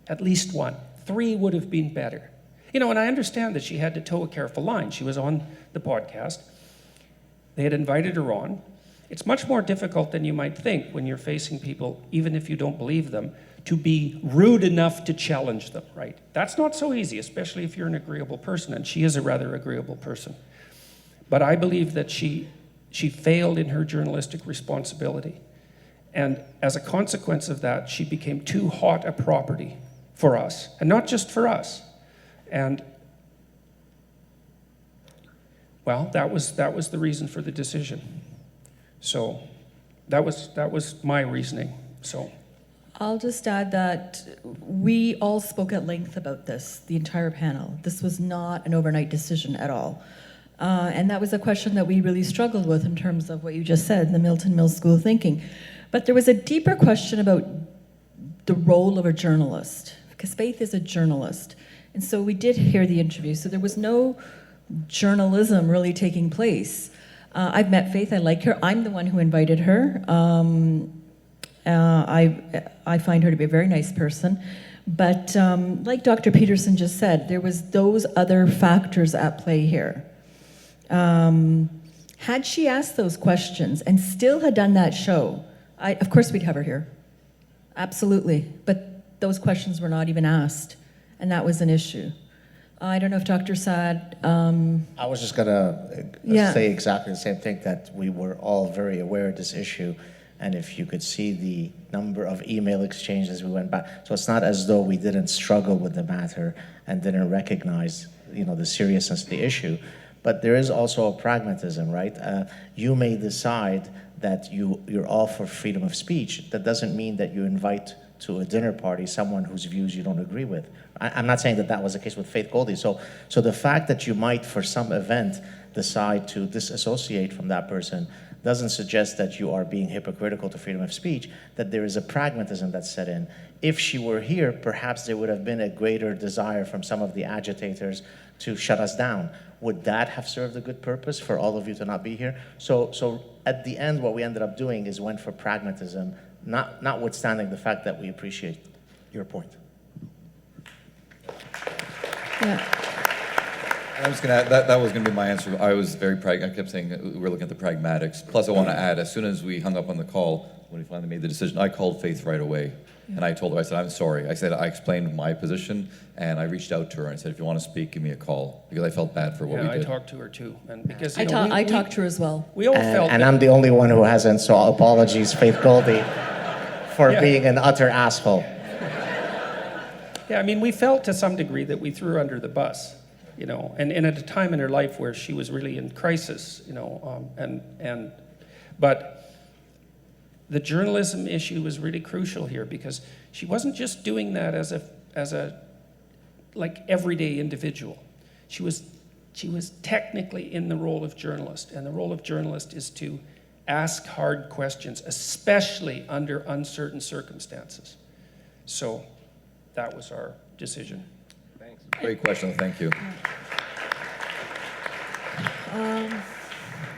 At least one. 3 would have been better. You know, and I understand that she had to toe a careful line. She was on the podcast. They had invited her on. It's much more difficult than you might think when you're facing people, even if you don't believe them, to be rude enough to challenge them, right? That's not so easy, especially if you're an agreeable person, and she is a rather agreeable person. But I believe that she failed in her journalistic responsibility. And as a consequence of that, she became too hot a property for us, and not just for us. And well, that was the reason for the decision. So that was my reasoning. So I'll just add that we all spoke at length about this, the entire panel. This was not an overnight decision at all. And that was a question that we really struggled with in terms of what you just said, the Milton Mills School of Thinking. But there was a deeper question about the role of a journalist, because Faith is a journalist. And so we did hear the interview, so there was no journalism really taking place. I've met Faith, I like her. I'm the one who invited her. I find her to be a very nice person. But like Dr. Peterson just said, there was those other factors at play here. Had she asked those questions and still had done that show, of course we'd have her here. Absolutely. But those questions were not even asked, and that was an issue. I don't know if Dr. Saad... I was just going to say exactly the same thing, that we were all very aware of this issue, and if you could see the number of email exchanges we went back. So it's not as though we didn't struggle with the matter and didn't recognize, the seriousness of the issue. But there is also a pragmatism, right? You may decide that you're all for freedom of speech. That doesn't mean that you invite to a dinner party someone whose views you don't agree with. I'm not saying that was the case with Faith Goldie. So the fact that you might, for some event, decide to disassociate from that person doesn't suggest that you are being hypocritical to freedom of speech, that there is a pragmatism that's set in. If she were here, perhaps there would have been a greater desire from some of the agitators to shut us down. Would that have served a good purpose for all of you to not be here? So at the end, what we ended up doing is went for pragmatism, notwithstanding the fact that we appreciate your point. Yeah. I was going to add, that was going to be my answer. I was very I kept saying we're looking at the pragmatics. Plus, I want to add, as soon as we hung up on the call, when we finally made the decision, I called Faith right away. And I told her, I said, I'm sorry. I said, I explained my position, and I reached out to her and I said, if you want to speak, give me a call. Because I felt bad for what we did. I talked to her too. And because, I talked to her as well. We all felt and I'm the only one who hasn't, so apologies, Faith Goldie, for being an utter asshole. Yeah, I mean, we felt to some degree that we threw her under the bus, and at a time in her life where she was really in crisis, but the journalism issue was really crucial here because she wasn't just doing that as a like everyday individual. She was technically in the role of journalist, and the role of journalist is to ask hard questions, especially under uncertain circumstances. So that was our decision. Thanks. Great question, thank you.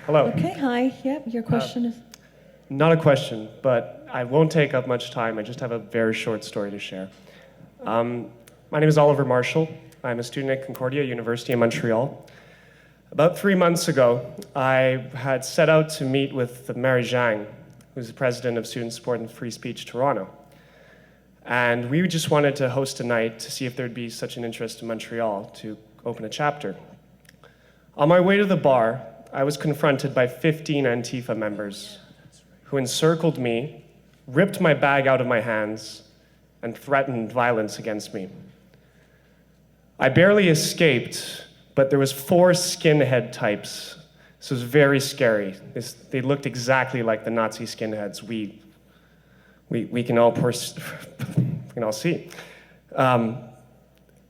Hello. Okay, hi. Yep, your question is... Not a question, but I won't take up much time. I just have a very short story to share. My name is Oliver Marshall. I'm a student at Concordia University in Montreal. About 3 months ago, I had set out to meet with Mary Zhang, who's the president of Student Support and Free Speech Toronto. And we just wanted to host a night to see if there'd be such an interest in Montreal to open a chapter. On my way to the bar, I was confronted by 15 Antifa members who encircled me, ripped my bag out of my hands, and threatened violence against me. I barely escaped, but there was 4 skinhead types. This was very scary. They looked exactly like the Nazi skinheads we can all see.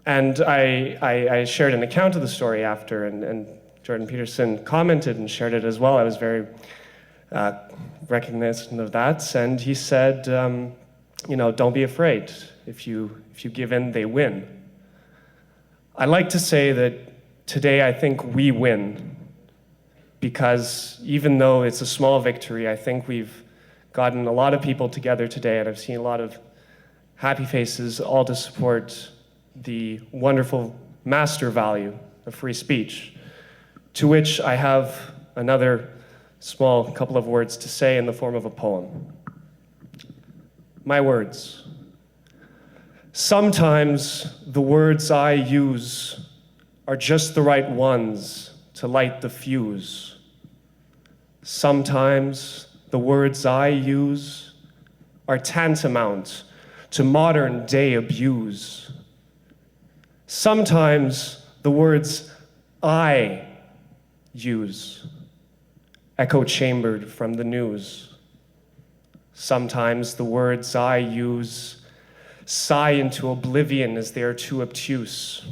And I shared an account of the story after, and Jordan Peterson commented and shared it as well. I was very recognizant of that, and he said, don't be afraid. If you give in, they win. I like to say that today I think we win, because even though it's a small victory, I think we've gotten a lot of people together today, and I've seen a lot of happy faces, all to support the wonderful master value of free speech, to which I have another small couple of words to say in the form of a poem. My words. Sometimes the words I use are just the right ones to light the fuse. Sometimes the words I use are tantamount to modern day abuse. Sometimes the words I use echo chambered from the news. Sometimes the words I use sigh into oblivion as they are too obtuse.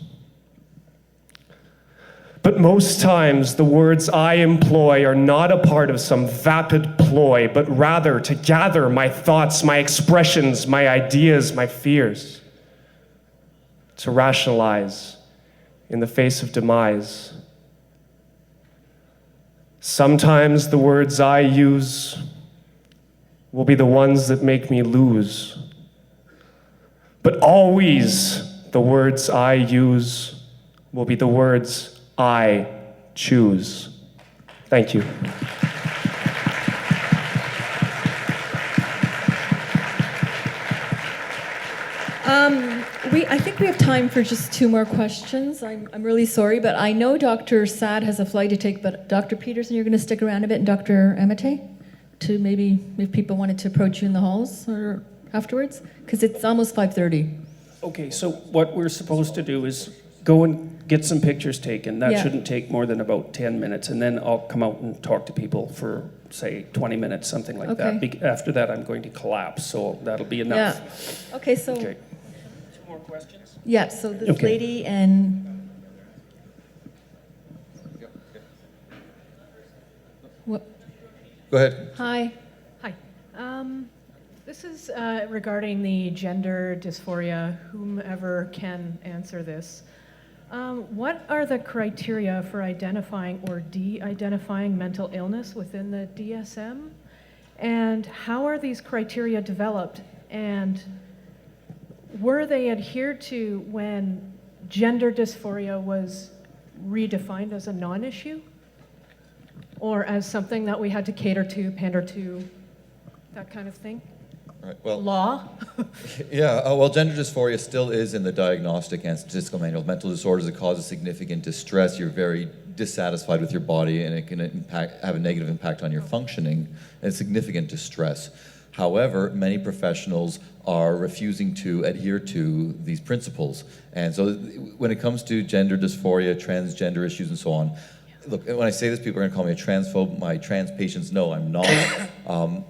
But most times the words I employ are not a part of some vapid ploy, but rather to gather my thoughts, my expressions, my ideas, my fears, to rationalize in the face of demise. Sometimes the words I use will be the ones that make me lose. But always the words I use will be the words I choose. Thank you. I think we have time for just 2 more questions. I'm really sorry, but I know Dr. Saad has a flight to take, but Dr. Peterson, you're going to stick around a bit, and Dr. Amitay, to maybe if people wanted to approach you in the halls or afterwards, because it's almost 5:30. Okay, so what we're supposed to do is go and get some pictures taken. That shouldn't take more than about 10 minutes, and then I'll come out and talk to people for, say, 20 minutes, something like that. After that, I'm going to collapse, so that'll be enough. Yeah. Okay, so... Okay. 2 more questions? Yeah, so this lady and... What? Go ahead. Hi. Hi. This is regarding the gender dysphoria, whomever can answer this. What are the criteria for identifying or de-identifying mental illness within the DSM? And how are these criteria developed? And were they adhered to when gender dysphoria was redefined as a non-issue? Or as something that we had to cater to, pander to, that kind of thing? Right, well, law? Yeah, well, gender dysphoria still is in the Diagnostic and Statistical Manual of Mental Disorders. It causes significant distress. You're very dissatisfied with your body, and it can have a negative impact on your functioning, and significant distress. However, many professionals are refusing to adhere to these principles. And so when it comes to gender dysphoria, transgender issues, and so on, look, when I say this, people are going to call me a transphobe. My trans patients know I'm not.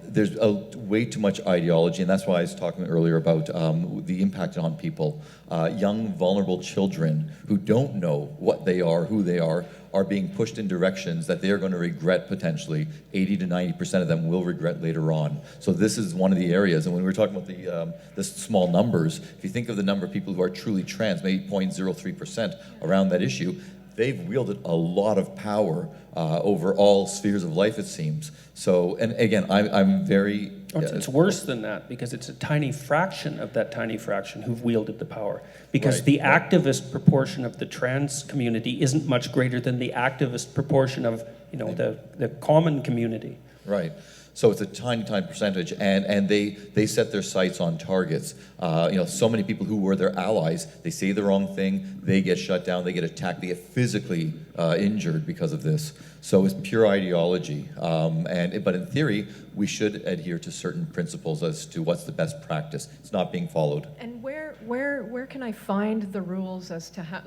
There's way too much ideology, and that's why I was talking earlier about the impact on people. Young, vulnerable children who don't know what they are, who they are being pushed in directions that they are going to regret potentially. 80 to 90% of them will regret later on. So this is one of the areas. And when we were talking about the small numbers, if you think of the number of people who are truly trans, maybe 0.03% around that issue, they've wielded a lot of power over all spheres of life, it seems. So, and again, I'm very... It's worse than that, because it's a tiny fraction of that tiny fraction who've wielded the power. Because the activist proportion of the trans community isn't much greater than the activist proportion of, the common community. Right. So it's a tiny, tiny percentage, and they set their sights on targets. So many people who were their allies, they say the wrong thing, they get shut down, they get attacked, they get physically injured because of this. So it's pure ideology. But in theory, we should adhere to certain principles as to what's the best practice. It's not being followed. And where can I find the rules as to how,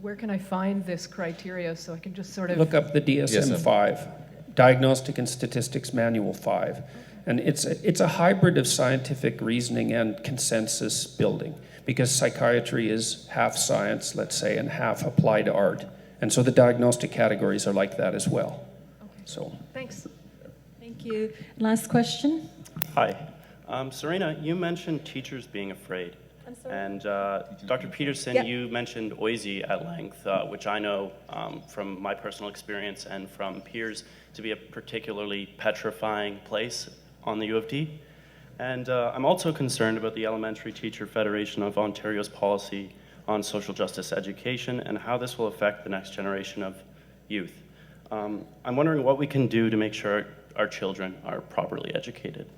where can I find this criteria so I can just sort of... Look up the DSM-5, Diagnostic and Statistics Manual 5. And it's a hybrid of scientific reasoning and consensus building, because psychiatry is half science, let's say, and half applied art. And so the diagnostic categories are like that as well. Okay. So. Thanks. Thank you. Last question. Hi. Sarina, you mentioned teachers being afraid. I'm sorry? And Dr. Peterson, Yeah. you mentioned OISE at length, which I know from my personal experience and from peers to be a particularly petrifying place on the U of T. And I'm also concerned about the Elementary Teacher Federation of Ontario's policy on social justice education and how this will affect the next generation of youth. I'm wondering what we can do to make sure our children are properly educated.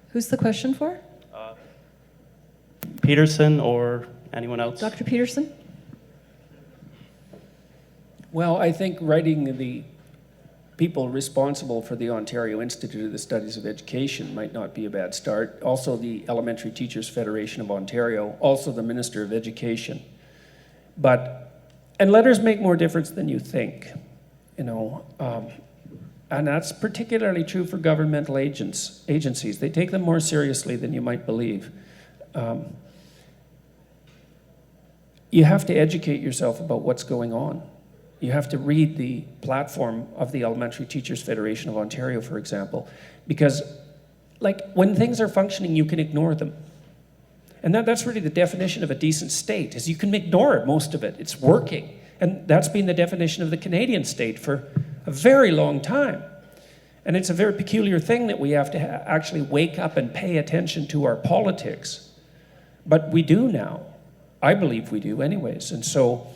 Who's the question for? Peterson or anyone else? Dr. Peterson? Well, I think writing the people responsible for the Ontario Institute of the Studies of Education might not be a bad start. Also the Elementary Teachers Federation of Ontario, also the Minister of Education. And letters make more difference than you think, and that's particularly true for governmental agencies. They take them more seriously than you might believe. You have to educate yourself about what's going on. You have to read the platform of the Elementary Teachers Federation of Ontario, for example, because when things are functioning, you can ignore them. And that's really the definition of a decent state, is you can ignore most of it. It's working. And that's been the definition of the Canadian state for a very long time. And it's a very peculiar thing that we have to actually wake up and pay attention to our politics. But we do now. I believe we do anyways. And so,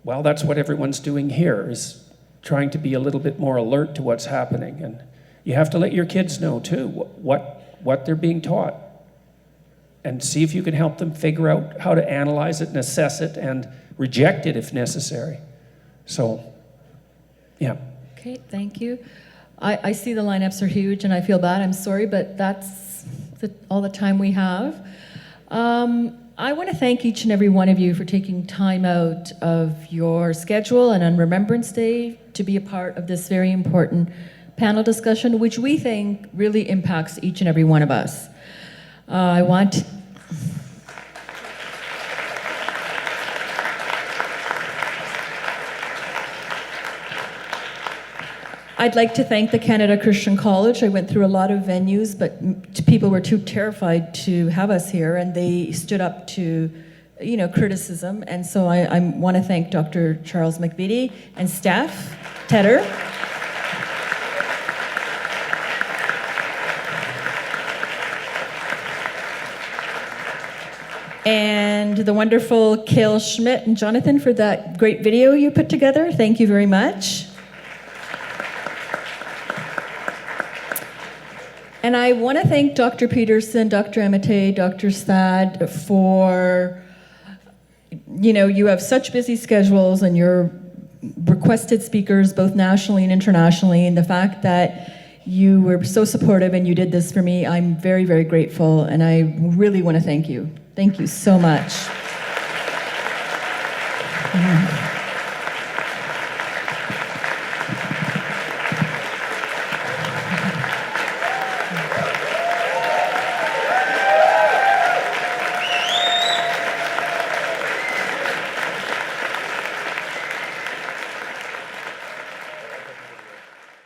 well, that's what everyone's doing here, is trying to be a little bit more alert to what's happening. And you have to let your kids know, too, what they're being taught. And see if you can help them figure out how to analyze it and assess it and reject it if necessary. So, yeah. Okay, thank you. I see the lineups are huge and I feel bad. I'm sorry, but that's all the time we have. I want to thank each and every one of you for taking time out of your schedule and on Remembrance Day to be a part of this very important panel discussion, which we think really impacts each and every one of us. I'd like to thank the Canada Christian College. I went through a lot of venues, but people were too terrified to have us here, and they stood up to, criticism. And so I want to thank Dr. Charles McVitie and staff, Tedder. And the wonderful Cale Schmidt and Jonathan for that great video you put together. Thank you very much. And I want to thank Dr. Peterson, Dr. Amitay, Dr. Saad for, you have such busy schedules and you're requested speakers both nationally and internationally, and the fact that you were so supportive and you did this for me, I'm very, very grateful, and I really want to thank you. Thank you so much.